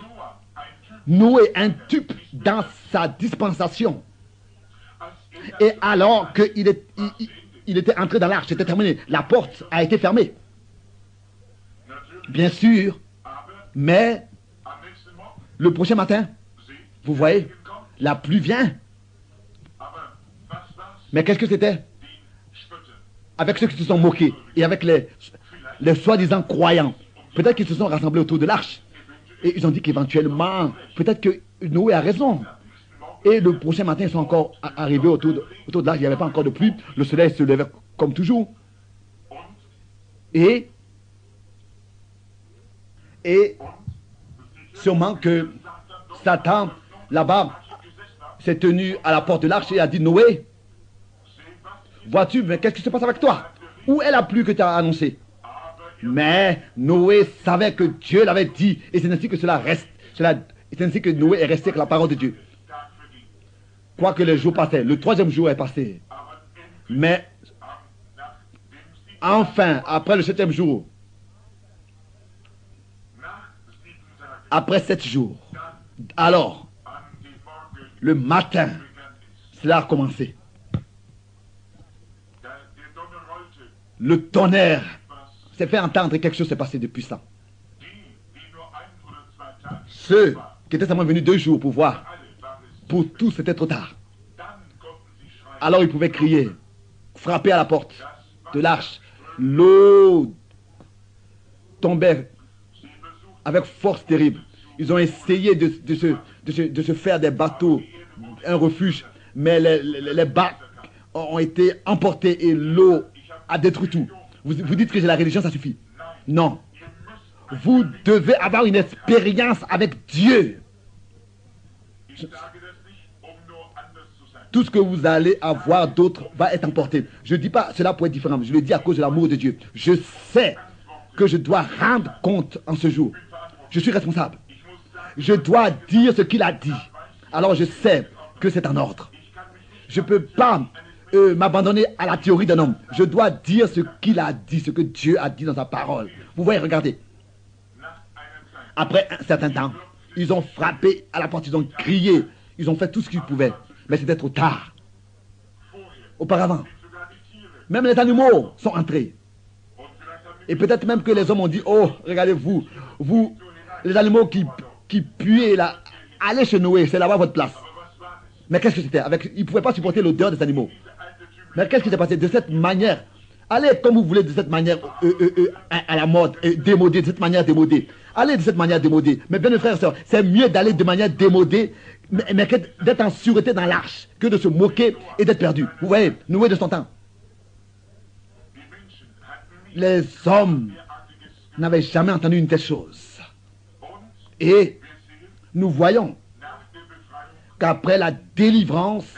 Noé, un type dans sa dispensation. Et alors qu'il était entré dans l'arche, c'était terminé. La porte a été fermée. Bien sûr. Mais le prochain matin, vous voyez, la pluie vient. Mais qu'est-ce que c'était? avec ceux qui se sont moqués et avec les soi-disant croyants. Peut-être qu'ils se sont rassemblés autour de l'arche. Et ils ont dit qu'éventuellement, peut-être que Noé a raison. Et le prochain matin, ils sont encore arrivés autour de l'arche. Il n'y avait pas encore de pluie. Le soleil se levait comme toujours. Et sûrement que Satan, là-bas, s'est tenu à la porte de l'arche et a dit: Noé, vois-tu, mais qu'est-ce qui se passe avec toi? Où est la pluie que tu as annoncée? Mais Noé savait que Dieu l'avait dit, et c'est ainsi que cela reste. C'est ainsi que Noé est resté avec la parole de Dieu. Quoique les jours passaient, le 3e jour est passé. Mais enfin, après le 7e jour, après 7 jours, alors, le matin, cela a commencé. Le tonnerre s'est fait entendre et quelque chose s'est passé depuis ça. Ceux qui étaient seulement venus 2 jours pour voir, pour tous c'était trop tard. Alors ils pouvaient crier, frapper à la porte de l'arche. L'eau tombait avec force terrible. Ils ont essayé de se faire des bateaux, un refuge, mais les barques ont été emportés et l'eau a détruit tout. Vous dites que j'ai la religion, ça suffit. Non. Vous devez avoir une expérience avec Dieu. Tout ce que vous allez avoir d'autre va être emporté. Je ne dis pas cela pour être différent. Je le dis à cause de l'amour de Dieu. Je sais que je dois rendre compte en ce jour. Je suis responsable. Je dois dire ce qu'il a dit. Alors je sais que c'est en ordre. Je ne peux pas m'abandonner à la théorie d'un homme. Je dois dire ce qu'il a dit, ce que Dieu a dit dans sa parole. Vous voyez, regardez. Après un certain temps, ils ont frappé à la porte, ils ont crié, ils ont fait tout ce qu'ils pouvaient. Mais c'était trop tard. Auparavant, même les animaux sont entrés. Et peut-être même que les hommes ont dit: oh, regardez-vous, vous, les animaux qui puaient là, allez chez Noé, c'est là-bas votre place. Mais qu'est-ce que c'était? Ils ne pouvaient pas supporter l'odeur des animaux. Mais qu'est-ce qui s'est passé? De cette manière, allez comme vous voulez, de cette manière à la mode, démodée, de cette manière démodée. Allez de cette manière démodée. Mais bien, frères et sœurs, c'est mieux d'aller de manière démodée, mais d'être en sûreté dans l'arche, que de se moquer et d'être perdu. Vous voyez, Noé de son temps. Les hommes n'avaient jamais entendu une telle chose. Et nous voyons qu'après la délivrance,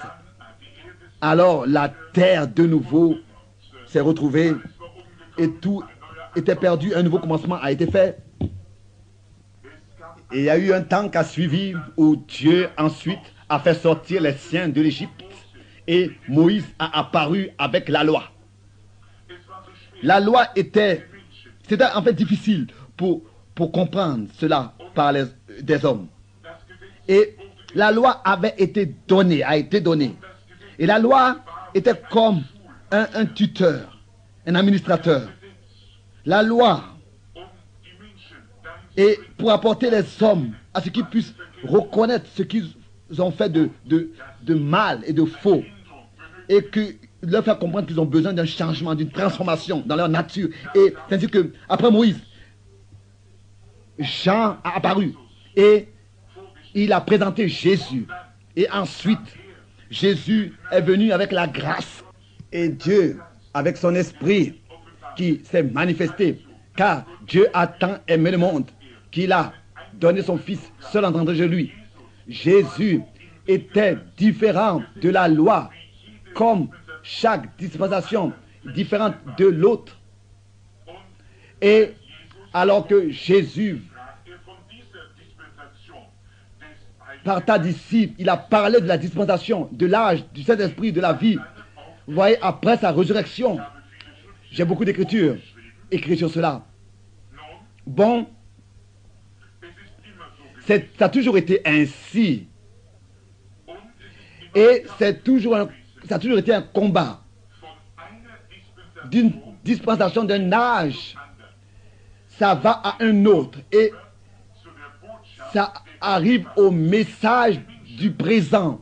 alors la terre de nouveau s'est retrouvée et tout était perdu. Un nouveau commencement a été fait. Et il y a eu un temps qui a suivi où Dieu ensuite a fait sortir les siens de l'Égypte et Moïse a apparu avec la loi. La loi c'était en fait difficile pour comprendre cela par des hommes. Et la loi avait été donnée, a été donnée. Et la loi était comme un tuteur, un administrateur. La loi, et pour apporter les hommes à ce qu'ils puissent reconnaître ce qu'ils ont fait de mal et de faux, et que leur faire comprendre qu'ils ont besoin d'un changement, d'une transformation dans leur nature. Et c'est-à-dire que après Moïse, Jean a apparu et il a présenté Jésus. Et ensuite, Jésus est venu avec la grâce. Et Dieu, avec son esprit, qui s'est manifesté. Car Dieu a tant aimé le monde qu'il a donné son Fils seul entendre de lui. Jésus était différent de la loi, comme chaque dispensation différente de l'autre. Et alors que Jésus parta d'ici, il a parlé de la dispensation, de l'âge, du Saint-Esprit, de la vie. Vous voyez, après sa résurrection, j'ai beaucoup d'écritures écrites sur cela. Bon, ça a toujours été ainsi. Et ça a toujours été un combat d'une dispensation d'un âge. Ça va à un autre. Et ça arrive au message du présent.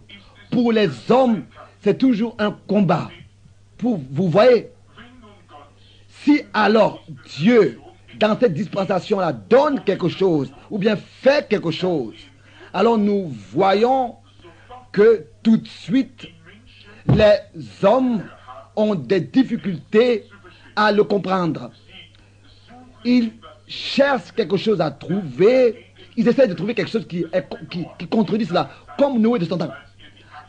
Pour les hommes, c'est toujours un combat. Vous voyez, Si alors Dieu, dans cette dispensation-là, donne quelque chose, ou bien fait quelque chose, alors nous voyons que tout de suite, les hommes ont des difficultés à le comprendre. Ils cherchent quelque chose à trouver, ils essaient de trouver quelque chose qui contredit cela, comme Noé de son temps,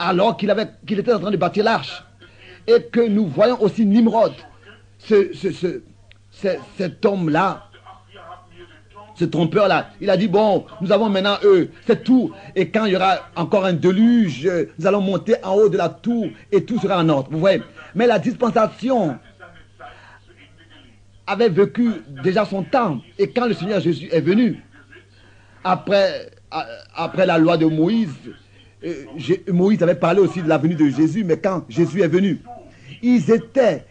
alors qu'il était en train de bâtir l'arche. Et que nous voyons aussi Nimrod, cet homme-là, ce trompeur-là, il a dit, bon, nous avons maintenant eux, c'est tout. Et quand il y aura encore un déluge, nous allons monter en haut de la tour et tout sera en ordre. Vous voyez. Mais la dispensation avait vécu déjà son temps. Et quand le Seigneur Jésus est venu, après la loi de Moïse, Moïse avait parlé aussi de la venue de Jésus, mais quand Jésus est venu, ils étaient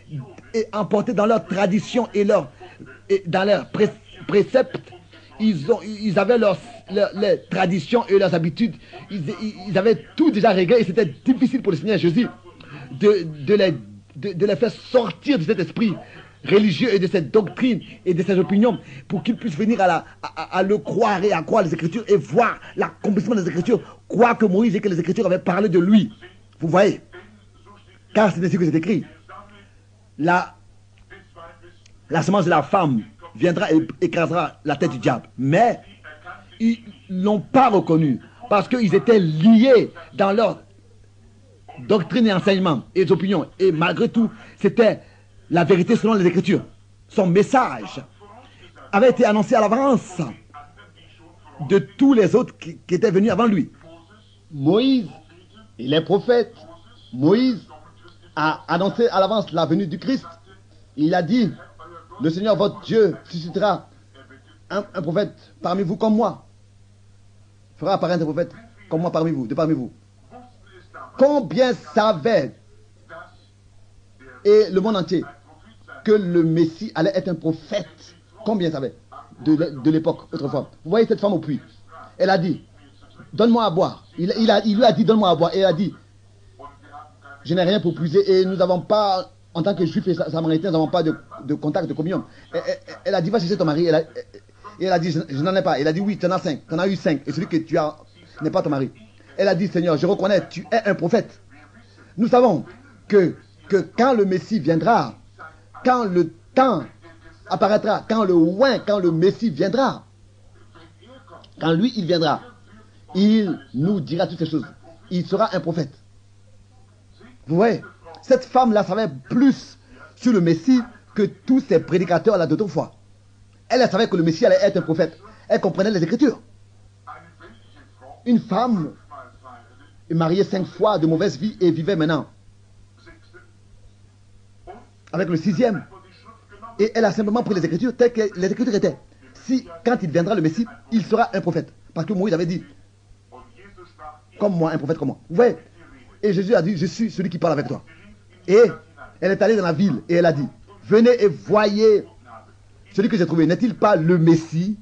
emportés dans leur tradition et dans leurs préceptes. Ils avaient les traditions et leurs habitudes. Ils avaient tout déjà réglé et c'était difficile pour le Seigneur Jésus de les faire sortir de cet esprit religieux et de cette doctrine et de ces opinions pour qu'ils puissent venir à le croire et à croire les Écritures et voir l'accomplissement des Écritures, croire que Moïse et que les Écritures avaient parlé de lui. Vous voyez? Car c'est ainsi que c'est écrit. La semence de la femme viendra et écrasera la tête du diable. Mais ils ne l'ont pas reconnu parce qu'ils étaient liés dans leur doctrine et enseignement et opinions. Et malgré tout, c'était la vérité selon les Écritures. Son message avait été annoncé à l'avance de tous les autres qui étaient venus avant lui. Moïse et les prophètes, Moïse a annoncé à l'avance la venue du Christ. Il a dit, le Seigneur votre Dieu suscitera un prophète parmi vous comme moi. Fera apparaître un prophète comme moi parmi vous, de parmi vous. Combien savait et le monde entier que le Messie allait être un prophète? Combien savait de l'époque autrefois? Vous voyez cette femme au puits. Elle a dit, donne-moi à boire. Il lui a dit, donne-moi à boire. Et elle a dit, je n'ai rien pour puiser. Et nous n'avons pas, en tant que juifs et samaritains, nous n'avons pas de contact, de communion. Elle a dit, va chercher ton mari. Et elle a dit, je n'en ai pas. Elle a dit, oui, tu en as 5. Tu en as eu 5. Et celui que tu as n'est pas ton mari. Elle a dit, Seigneur, je reconnais, tu es un prophète. Nous savons que quand le Messie viendra, quand le temps apparaîtra, quand le Messie viendra, quand lui, il viendra, il nous dira toutes ces choses. Il sera un prophète. Vous voyez, cette femme-là savait plus sur le Messie que tous ces prédicateurs-là d'autrefois. Elle savait que le Messie allait être un prophète. Elle comprenait les Écritures. Une femme est mariée 5 fois de mauvaise vie et vivait maintenant avec le 6e. Et elle a simplement pris les Écritures telles que les Écritures étaient. Si, quand il viendra le Messie, il sera un prophète. Parce que Moïse avait dit, comme moi, un prophète comme moi. Vous voyez? Et Jésus a dit, je suis celui qui parle avec toi. Et elle est allée dans la ville et elle a dit, venez et voyez celui que j'ai trouvé. N'est-il pas le Messie?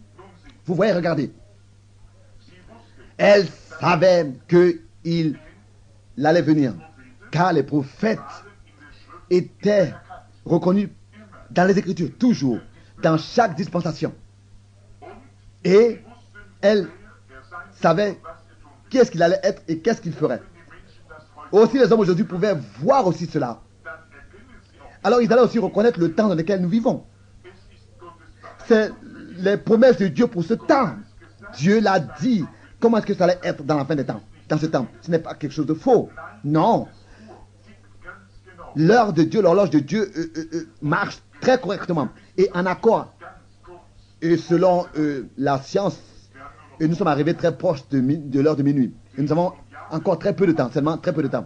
Vous voyez, regardez. Elle savait qu'il allait venir. Car les prophètes étaient reconnus dans les Écritures, toujours, dans chaque dispensation. Et elle savait qui est-ce qu'il allait être et qu'est-ce qu'il ferait. Aussi les hommes aujourd'hui pouvaient voir aussi cela. Alors ils allaient aussi reconnaître le temps dans lequel nous vivons. C'est les promesses de Dieu pour ce temps. Dieu l'a dit. Comment est-ce que ça allait être dans la fin des temps? Dans ce temps. Ce n'est pas quelque chose de faux. Non. L'heure de Dieu, l'horloge de Dieu marche très correctement et en accord. Et selon la science, et nous sommes arrivés très proches de l'heure de minuit. Et nous avons encore très peu de temps, seulement très peu de temps.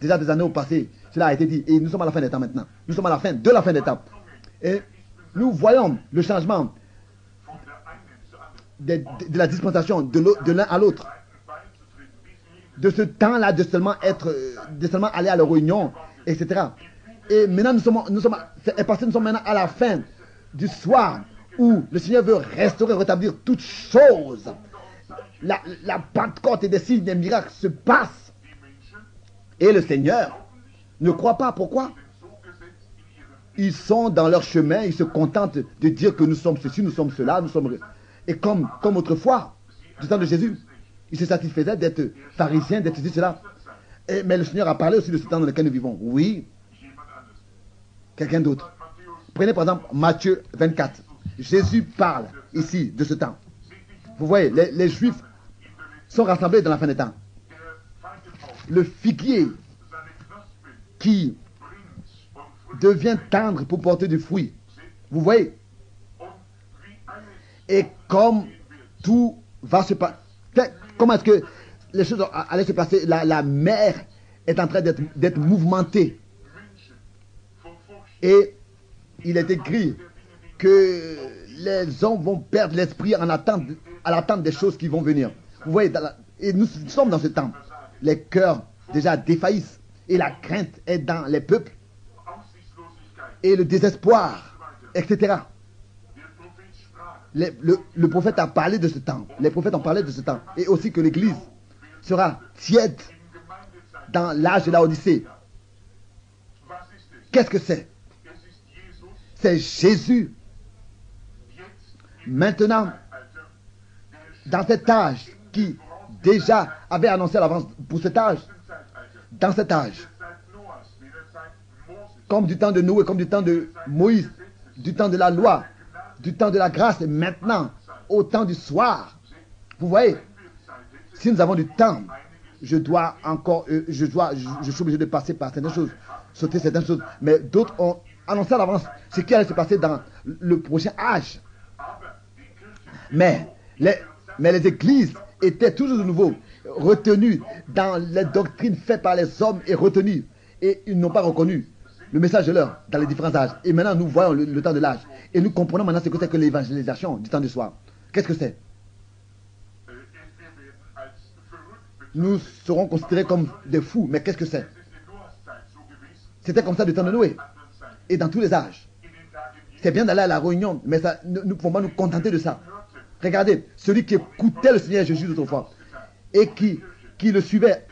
Déjà des années au passé, cela a été dit. Et nous sommes à la fin des temps maintenant. Nous sommes à la fin de la fin des temps. Et nous voyons le changement de la dispensation de l'un à l'autre. De ce temps-là, de seulement aller à la réunion, etc. Et maintenant, nous sommes maintenant à la fin du soir où le Seigneur veut restaurer, rétablir toutes choses. La Pentecôte et des signes, des miracles se passent. Et le Seigneur ne croit pas. Pourquoi? Ils sont dans leur chemin, ils se contentent de dire que nous sommes ceci, nous sommes cela, nous sommes... Et comme autrefois, du temps de Jésus, ils se satisfaisaient d'être pharisiens, d'être ceci, cela. Mais le Seigneur a parlé aussi de ce temps dans lequel nous vivons. Oui, quelqu'un d'autre. Prenez par exemple Matthieu 24. Jésus parle ici de ce temps. Vous voyez, les Juifs sont rassemblés dans la fin des temps. Le figuier qui devient tendre pour porter du fruit. Vous voyez? Et comme tout va se passer, comment est-ce que les choses allaient se passer? La mer est en train d'être mouvementée. Et il est écrit que les hommes vont perdre l'esprit à l'attente des choses qui vont venir. Vous voyez, et nous sommes dans ce temps. Les cœurs déjà défaillissent. Et la crainte est dans les peuples. Et le désespoir, etc. Le prophète a parlé de ce temps. Les prophètes ont parlé de ce temps. Et aussi que l'Église sera tiède dans l'âge de la Odyssée. Qu'est-ce que c'est? C'est Jésus. Maintenant, dans cet âge qui déjà avait annoncé à l'avance pour cet âge, dans cet âge, comme du temps de Noé, comme du temps de Moïse, du temps de la loi, du temps de la grâce, et maintenant, au temps du soir. Vous voyez, si nous avons du temps, je suis obligé de passer par certaines choses, sauter certaines choses, mais d'autres ont annoncé à l'avance ce qui allait se passer dans le prochain âge. Mais les églises étaient toujours de nouveau retenues dans les doctrines faites par les hommes et retenues. Et ils n'ont pas reconnu le message de l'heure dans les différents âges. Et maintenant, nous voyons le temps de l'âge. Et nous comprenons maintenant ce que c'est que l'évangélisation du temps du soir. Qu'est-ce que c'est? Nous serons considérés comme des fous. Mais qu'est-ce que c'est? C'était comme ça du temps de Noé. Et dans tous les âges. C'est bien d'aller à la réunion, mais ça, nous ne pouvons pas nous contenter de ça. Regardez, celui qui écoutait le Seigneur Jésus d'autrefois et qui le suivait,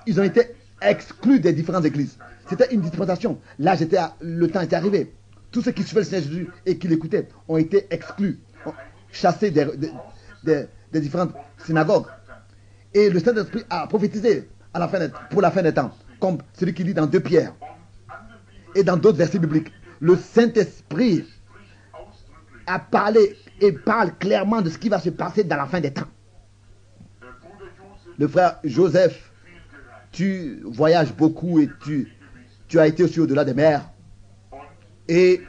ils ont été exclus des différentes églises. C'était une dispensation. Là, le temps était arrivé. Tous ceux qui suivaient le Seigneur Jésus et qui l'écoutaient ont été exclus, chassés des différentes synagogues. Et le Saint-Esprit a prophétisé pour la fin des temps, comme celui qui lit dans 2 Pierre et dans d'autres versets bibliques. Le Saint-Esprit a parlé et parle clairement de ce qui va se passer dans la fin des temps. Le frère Joseph, tu voyages beaucoup et tu as été aussi au-delà des mers. Et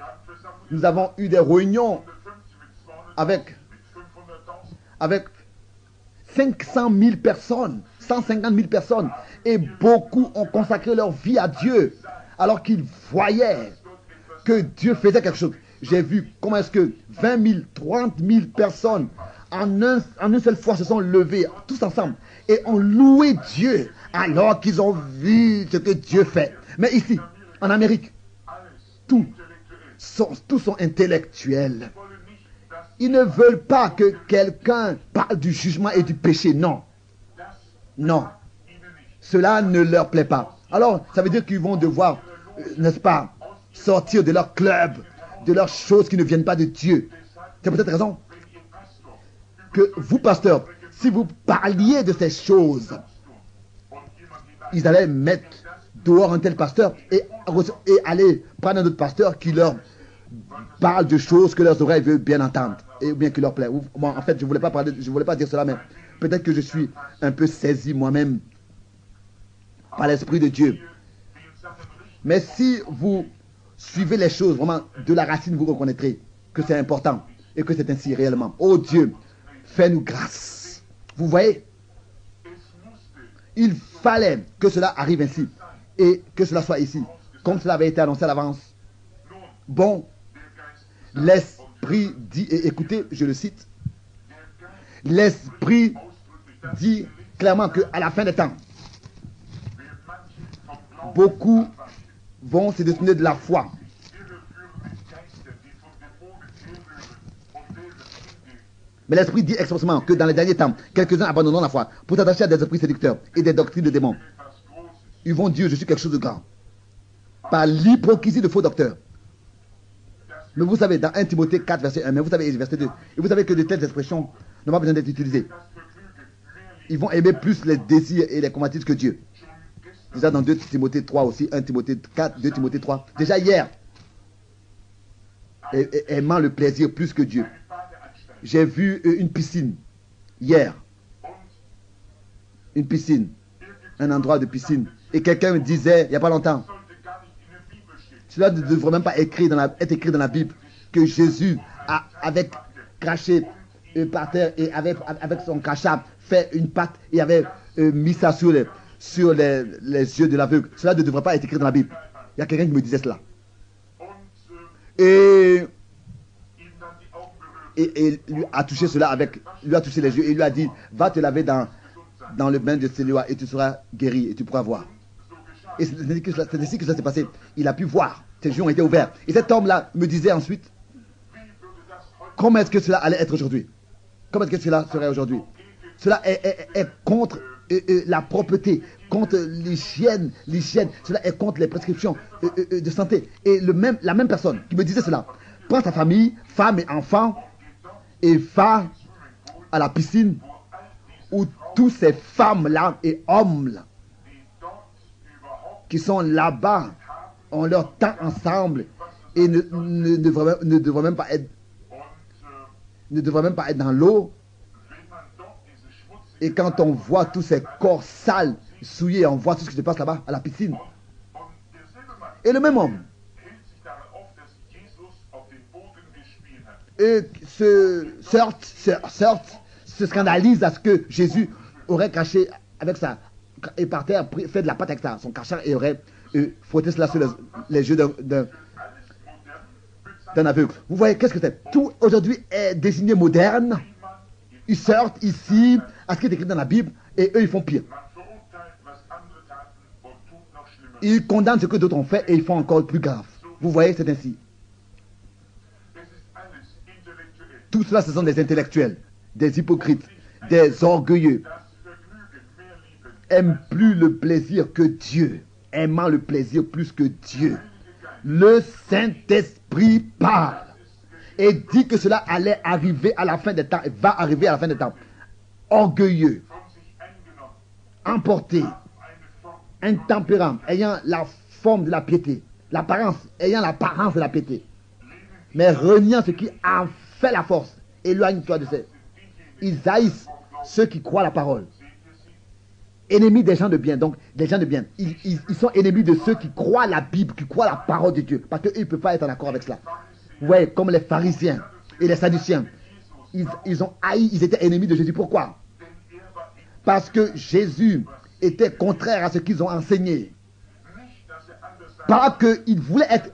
nous avons eu des réunions avec 500 000 personnes, 150 000 personnes. Et beaucoup ont consacré leur vie à Dieu alors qu'ils voyaient que Dieu faisait quelque chose. J'ai vu comment est-ce que 20 000, 30 000 personnes en une seule fois se sont levées tous ensemble et ont loué Dieu alors qu'ils ont vu ce que Dieu fait. Mais ici, en Amérique, tous sont intellectuels. Ils ne veulent pas que quelqu'un parle du jugement et du péché. Non. Non. Cela ne leur plaît pas. Alors, ça veut dire qu'ils vont devoir, n'est-ce pas, sortir de leur club, de leurs choses qui ne viennent pas de Dieu. C'est peut-être raison que vous, pasteurs, si vous parliez de ces choses, ils allaient mettre dehors un tel pasteur et aller prendre un autre pasteur qui leur parle de choses que leurs oreilles veulent bien entendre et bien qui leur plaît. Bon, en fait, je voulais pas dire cela, mais peut-être que je suis un peu saisi moi-même par l'Esprit de Dieu. Mais si vous suivez les choses vraiment de la racine, vous reconnaîtrez que c'est important et que c'est ainsi réellement. Oh Dieu, fais-nous grâce. Vous voyez, il fallait que cela arrive ainsi et que cela soit ici, comme cela avait été annoncé à l'avance. Bon, l'Esprit dit, et écoutez, je le cite, l'Esprit dit clairement qu'à la fin des temps, beaucoup vont se détourner de la foi. Mais l'Esprit dit expressément que dans les derniers temps, quelques-uns abandonneront la foi pour s'attacher à des esprits séducteurs et des doctrines de démons. Ils vont dire, je suis quelque chose de grand. Par l'hypocrisie de faux docteurs. Mais vous savez, dans 1 Timothée 4, verset 1, mais vous savez, verset 2, et vous savez que de telles expressions n'ont pas besoin d'être utilisées. Ils vont aimer plus les désirs et les convoitises que Dieu. Déjà dans 2 Timothée 3 aussi, 1 Timothée 4, 2 Timothée 3. Déjà hier, aimant le plaisir plus que Dieu. J'ai vu une piscine hier. Une piscine. Un endroit de piscine. Et quelqu'un me disait, il n'y a pas longtemps, cela ne devrait même pas être écrit dans la Bible, que Jésus avait craché par terre et avec son crachat fait une patte et avait mis ça sur les yeux de l'aveugle. Cela ne devrait pas être écrit dans la Bible. Il y a quelqu'un qui me disait cela. Et lui a touché cela lui a touché les yeux et lui a dit, va te laver dans le bain de Siloa et tu seras guéri et tu pourras voir. Et c'est ainsi que ça s'est passé. Il a pu voir. Ses yeux ont été ouverts. Et cet homme-là me disait ensuite, comment est-ce que cela allait être aujourd'hui? Comment est-ce que cela serait aujourd'hui? Cela est contre la propreté, contre l'hygiène. Cela est contre les prescriptions de santé. Et la même personne qui me disait cela, prend sa famille, femme et enfants, et va à la piscine où tous ces femmes-là et hommes-là qui sont là-bas ont leur temps ensemble et ne devraient même pas être dans l'eau. Et quand on voit tous ces corps sales, souillés, on voit tout ce qui se passe là-bas à la piscine. Et le même homme se scandalise à ce que Jésus aurait craché avec ça et par terre fait de la pâte avec ça, son crachat et aurait frotté cela sur les yeux d'un aveugle. Vous voyez, qu'est-ce que c'est? Tout aujourd'hui est désigné moderne. Ils sortent ici à ce qui est écrit dans la Bible et eux ils font pire. Ils condamnent ce que d'autres ont fait et ils font encore plus grave. Vous voyez, c'est ainsi. Tout cela, ce sont des intellectuels, des hypocrites, des orgueilleux. Aiment plus le plaisir que Dieu, aimant le plaisir plus que Dieu. Le Saint-Esprit parle et dit que cela allait arriver à la fin des temps, et va arriver à la fin des temps. Orgueilleux, emporté, intempérant, ayant la forme de la piété, ayant l'apparence de la piété, mais reniant ce qui a fait la force. Éloigne-toi de ces. Ils haïssent ceux qui croient la parole. Ennemis des gens de bien. Donc, des gens de bien. Ils sont ennemis de ceux qui croient la Bible, qui croient la parole de Dieu. Parce qu'ils ne peuvent pas être en accord avec cela. Vous voyez, comme les pharisiens et les sadduciens. Ils ont haï, ils étaient ennemis de Jésus. Pourquoi? Parce que Jésus était contraire à ce qu'ils ont enseigné. Pas qu'il voulait être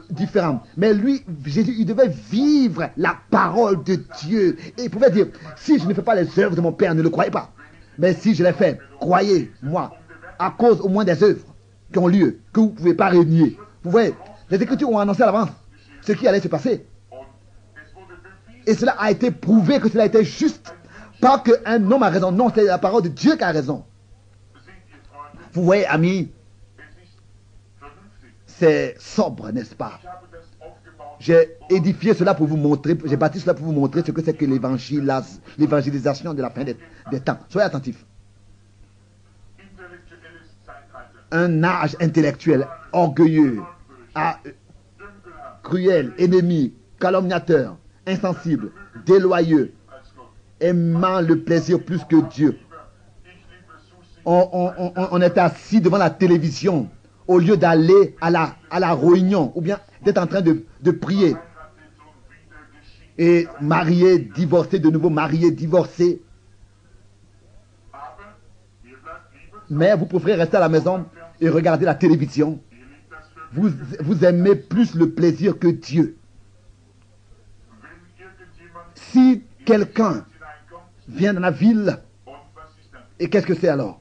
différent. Mais lui, Jésus, il devait vivre la parole de Dieu. Et il pouvait dire, si je ne fais pas les œuvres de mon Père, ne le croyez pas. Mais si je les fais, croyez-moi, à cause au moins des œuvres qui ont lieu, que vous ne pouvez pas renier. Vous voyez, les Écritures ont annoncé à l'avance ce qui allait se passer. Et cela a été prouvé que cela était juste. Pas qu'un homme a raison. Non, c'est la parole de Dieu qui a raison. Vous voyez, amis, c'est sobre, n'est-ce pas? J'ai édifié cela pour vous montrer, j'ai bâti cela pour vous montrer ce que c'est que l'évangélisation de la fin des temps. Soyez attentifs. Un âge intellectuel, orgueilleux, cruel, ennemi, calomniateur, insensible, déloyeux, aimant le plaisir plus que Dieu. On est assis devant la télévision au lieu d'aller à la réunion ou bien d'être en train de prier. Et marié, divorcé, de nouveau marié, divorcé. Mais vous préférez rester à la maison et regarder la télévision. Vous aimez plus le plaisir que Dieu. Si quelqu'un vient dans la ville, et qu'est-ce que c'est alors?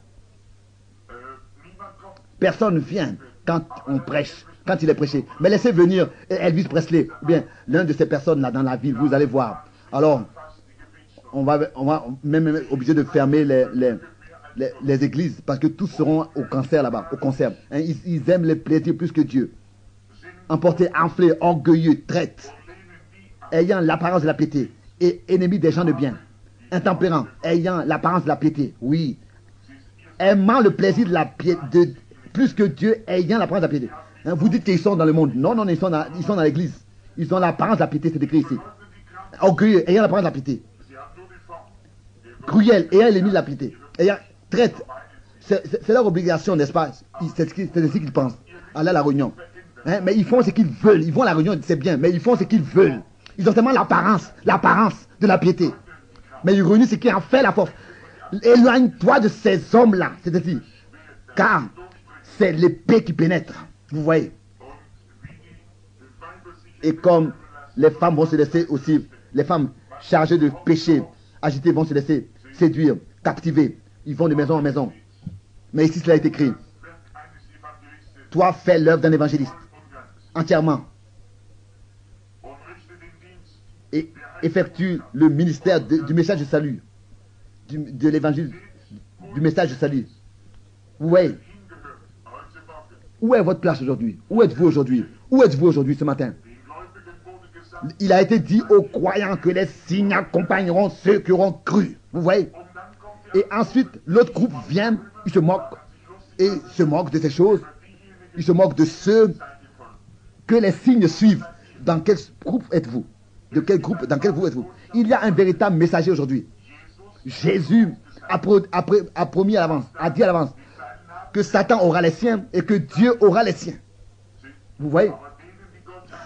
Personne ne vient quand on prêche, quand il est prêché. Mais laissez venir Elvis Presley, ou bien l'un de ces personnes-là dans la ville, vous allez voir. Alors, on va même obligé de fermer les églises, parce que tous seront au concert là-bas, au concert. Hein, ils aiment les plaisirs plus que Dieu. Emportés, enflés, orgueilleux, traites, ayant l'apparence de la piété, et ennemi des gens de bien. Intempérant, ayant l'apparence de la piété, oui. Aimant le plaisir de la piété, plus que Dieu, ayant l'apparence de la piété. Hein, vous dites qu'ils sont dans le monde. Non, non, ils sont dans l'église. Ils ont l'apparence de la piété, c'est écrit ici. Orgueilleux, ayant l'apparence de la piété. Cruel, ayant l'ennemi de la piété. Ayant traite. C'est leur obligation, n'est-ce pas? C'est ce qu'ils pensent. Aller à la réunion. Hein, mais ils font ce qu'ils veulent. Ils vont à la réunion, c'est bien, mais ils font ce qu'ils veulent. Ils ont tellement l'apparence de la piété. Mais ils réunissent ce qui en fait la force. Éloigne-toi de ces hommes-là, c'est-à-dire, car c'est l'épée qui pénètre. Vous voyez. Et comme les femmes vont se laisser aussi, les femmes chargées de péché, agitées, vont se laisser séduire, captiver. Ils vont de maison en maison. Mais ici, cela est écrit. Toi, fais l'œuvre d'un évangéliste, entièrement. Et effectue le ministère du message de salut, de l'évangile, du message de salut. Vous voyez. Où est votre place aujourd'hui? Où êtes-vous aujourd'hui? Où êtes-vous aujourd'hui ce matin? Il a été dit aux croyants que les signes accompagneront ceux qui auront cru. Vous voyez? Et ensuite, l'autre groupe vient, il se moque. Et se moque de ces choses. Il se moque de ceux que les signes suivent. Dans quel groupe êtes-vous? De quel groupe, dans quel groupe êtes-vous? Il y a un véritable messager aujourd'hui. Jésus a promis à l'avance, a dit à l'avance que Satan aura les siens et que Dieu aura les siens. Vous voyez?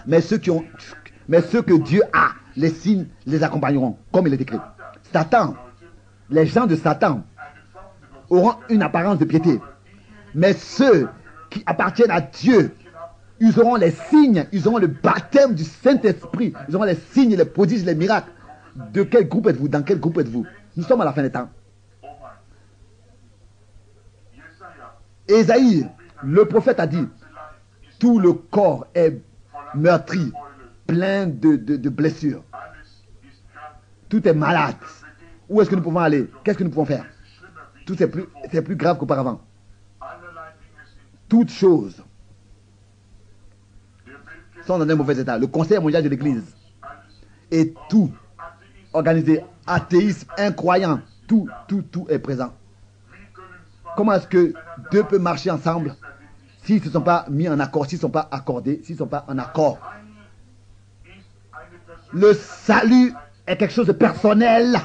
Mais ceux que Dieu a, les signes les accompagneront, comme il est écrit. Satan, les gens de Satan auront une apparence de piété. Mais ceux qui appartiennent à Dieu, ils auront les signes, ils auront le baptême du Saint-Esprit, ils auront les signes, les prodiges, les miracles. De quel groupe êtes-vous? Dans quel groupe êtes-vous? Nous sommes à la fin des temps. Ésaïe, le prophète a dit, tout le corps est meurtri, plein de blessures. Tout est malade. Où est-ce que nous pouvons aller? Qu'est-ce que nous pouvons faire? Tout est plus grave qu'auparavant. Toutes choses sont dans un mauvais état. Le Conseil mondial de l'Église et tout organisé, athéisme, incroyant, tout est présent. Comment est-ce que deux peuvent marcher ensemble s'ils ne sont pas mis en accord, s'ils ne sont pas accordés, s'ils ne sont pas en accord? Le salut est quelque chose de personnel.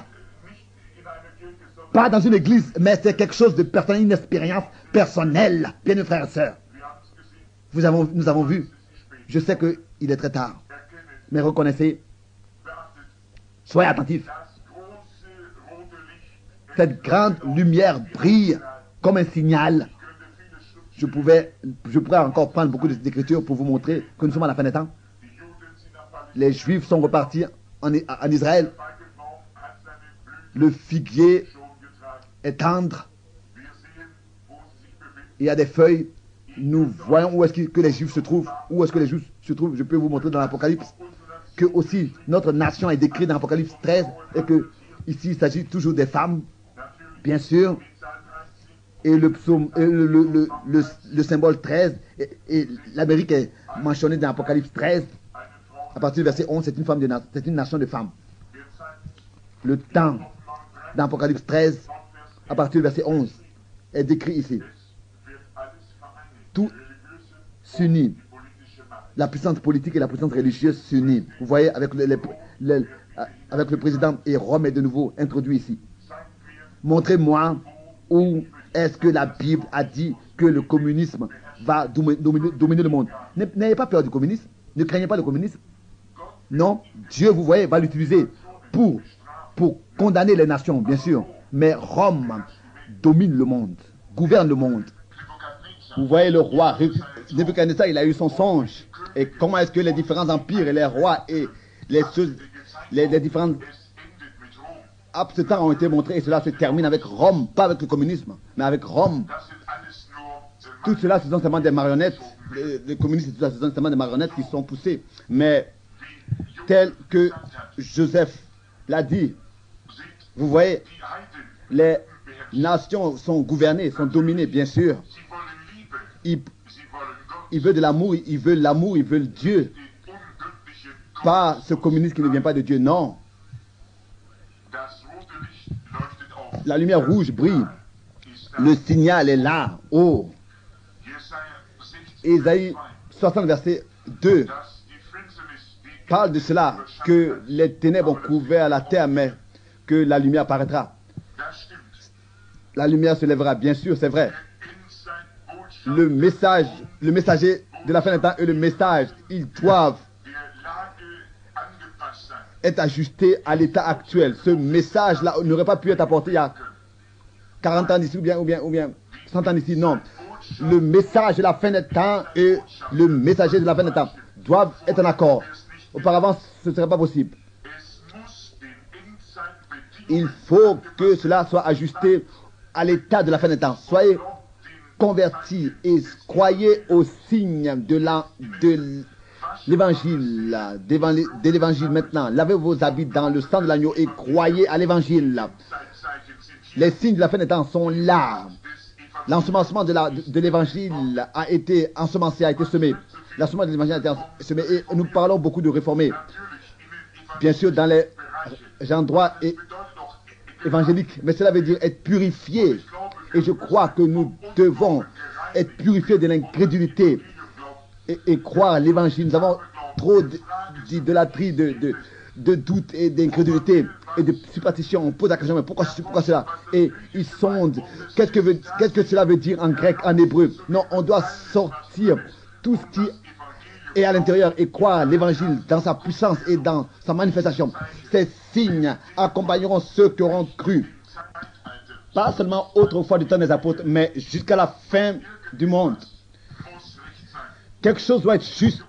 Pas dans une église, mais c'est quelque chose de personnel, une expérience personnelle. Bien, mes frères et sœurs. Nous avons vu. Je sais qu'il est très tard. Mais reconnaissez. Soyez attentifs. Cette grande lumière brille comme un signal. Je pourrais encore prendre beaucoup d'écritures pour vous montrer que nous sommes à la fin des temps. Les Juifs sont repartis en Israël. Le figuier est tendre. Il y a des feuilles. Nous voyons où est-ce que les Juifs se trouvent. Où est-ce que les Juifs se trouvent. Je peux vous montrer dans l'Apocalypse que aussi notre nation est décrite dans l'Apocalypse 13 et que ici il s'agit toujours des femmes, bien sûr. Et le psaume, le symbole 13 et l'Amérique est mentionnée dans l'Apocalypse 13. À partir du verset 11, c'est une nation de femmes. Le temps dans l'Apocalypse 13, à partir du verset 11, est décrit ici. Tout s'unit. La puissance politique et la puissance religieuse s'unissent. Vous voyez, avec le président, et Rome est de nouveau introduit ici. Montrez-moi où est-ce que la Bible a dit que le communisme va dominer le monde. N'ayez pas peur du communisme. Ne craignez pas le communisme. Non, Dieu, vous voyez, va l'utiliser pour condamner les nations, bien sûr. Mais Rome domine le monde, gouverne le monde. Vous voyez le roi Nebuchadnezzar, il a eu son songe. Et comment est-ce que les différents empires et les rois et les différents absents ont été montrés. Et cela se termine avec Rome, pas avec le communisme, mais avec Rome. Tout cela, ce sont seulement des marionnettes. Les communistes, ce sont seulement des marionnettes qui sont poussées. Mais tel que Joseph l'a dit, vous voyez, les nations sont gouvernées, sont dominées, bien sûr. Ils veulent de l'amour, ils veulent Dieu. pas ce communisme qui ne vient pas de Dieu, non. La lumière rouge brille. Le signal est là. Oh. Ésaïe 60, verset 2 parle de cela, que les ténèbres ont couvert la terre, mais que la lumière paraîtra. La lumière se lèvera, bien sûr, c'est vrai. Le messager de la fin des temps et le message, ils doivent être ajustés à l'état actuel. Ce message-là n'aurait pas pu être apporté il y a 40 ans d'ici ou bien 100 ans d'ici, non. Le message de la fin des temps et le messager de la fin des temps doivent être en accord. Auparavant, ce ne serait pas possible. Il faut que cela soit ajusté à l'état de la fin des temps. Soyez convertis et croyez au signe de l'évangile, de l'évangile maintenant. Lavez vos habits dans le sang de l'agneau et croyez à l'évangile. Les signes de la fin des temps sont là. L'ensemencement de l'évangile a été ensemencé, a été semé. L'ensemencement de l'évangile a été semé et nous parlons beaucoup de réformés. Bien sûr, dans les endroits évangéliques, mais cela veut dire être purifié. Et je crois que nous devons être purifiés de l'incrédulité et croire à l'évangile. Nous avons trop d'idolâtrie, de doute et d'incrédulité et de superstition. On pose la question, mais pourquoi cela? Et ils sondent. Qu'est-ce que cela veut dire en grec, en hébreu? Non, on doit sortir tout ce qui est à l'intérieur et croire à l'évangile dans sa puissance et dans sa manifestation. Ces signes accompagneront ceux qui auront cru. Pas seulement autrefois du temps des apôtres, mais jusqu'à la fin du monde. Quelque chose doit être juste.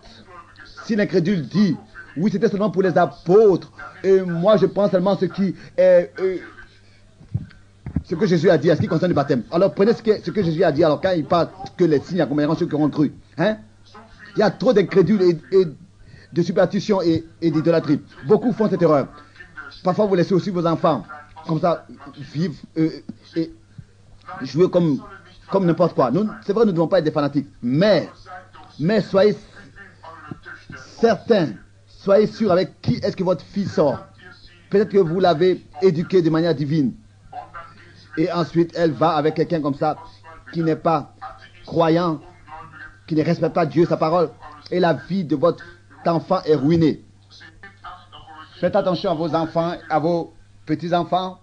Si l'incrédule dit, oui, c'était seulement pour les apôtres, et moi je prends seulement ce qui est ce que Jésus a dit à ce qui concerne le baptême. Alors prenez ce que Jésus a dit, alors quand il parle que les signes accompagneront ceux qui auront cru. Hein? Il y a trop d'incrédules et de superstition et d'idolâtrie. Beaucoup font cette erreur. Parfois vous laissez aussi vos enfants comme ça vivre et jouer comme n'importe quoi. C'est vrai, nous ne devons pas être des fanatiques, mais soyez certains, soyez sûrs avec qui est-ce que votre fille sort. Peut-être que vous l'avez éduquée de manière divine. Et ensuite, elle va avec quelqu'un comme ça, qui n'est pas croyant, qui ne respecte pas Dieu, sa parole. Et la vie de votre enfant est ruinée. Faites attention à vos enfants, à vos petits-enfants.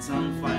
On fire.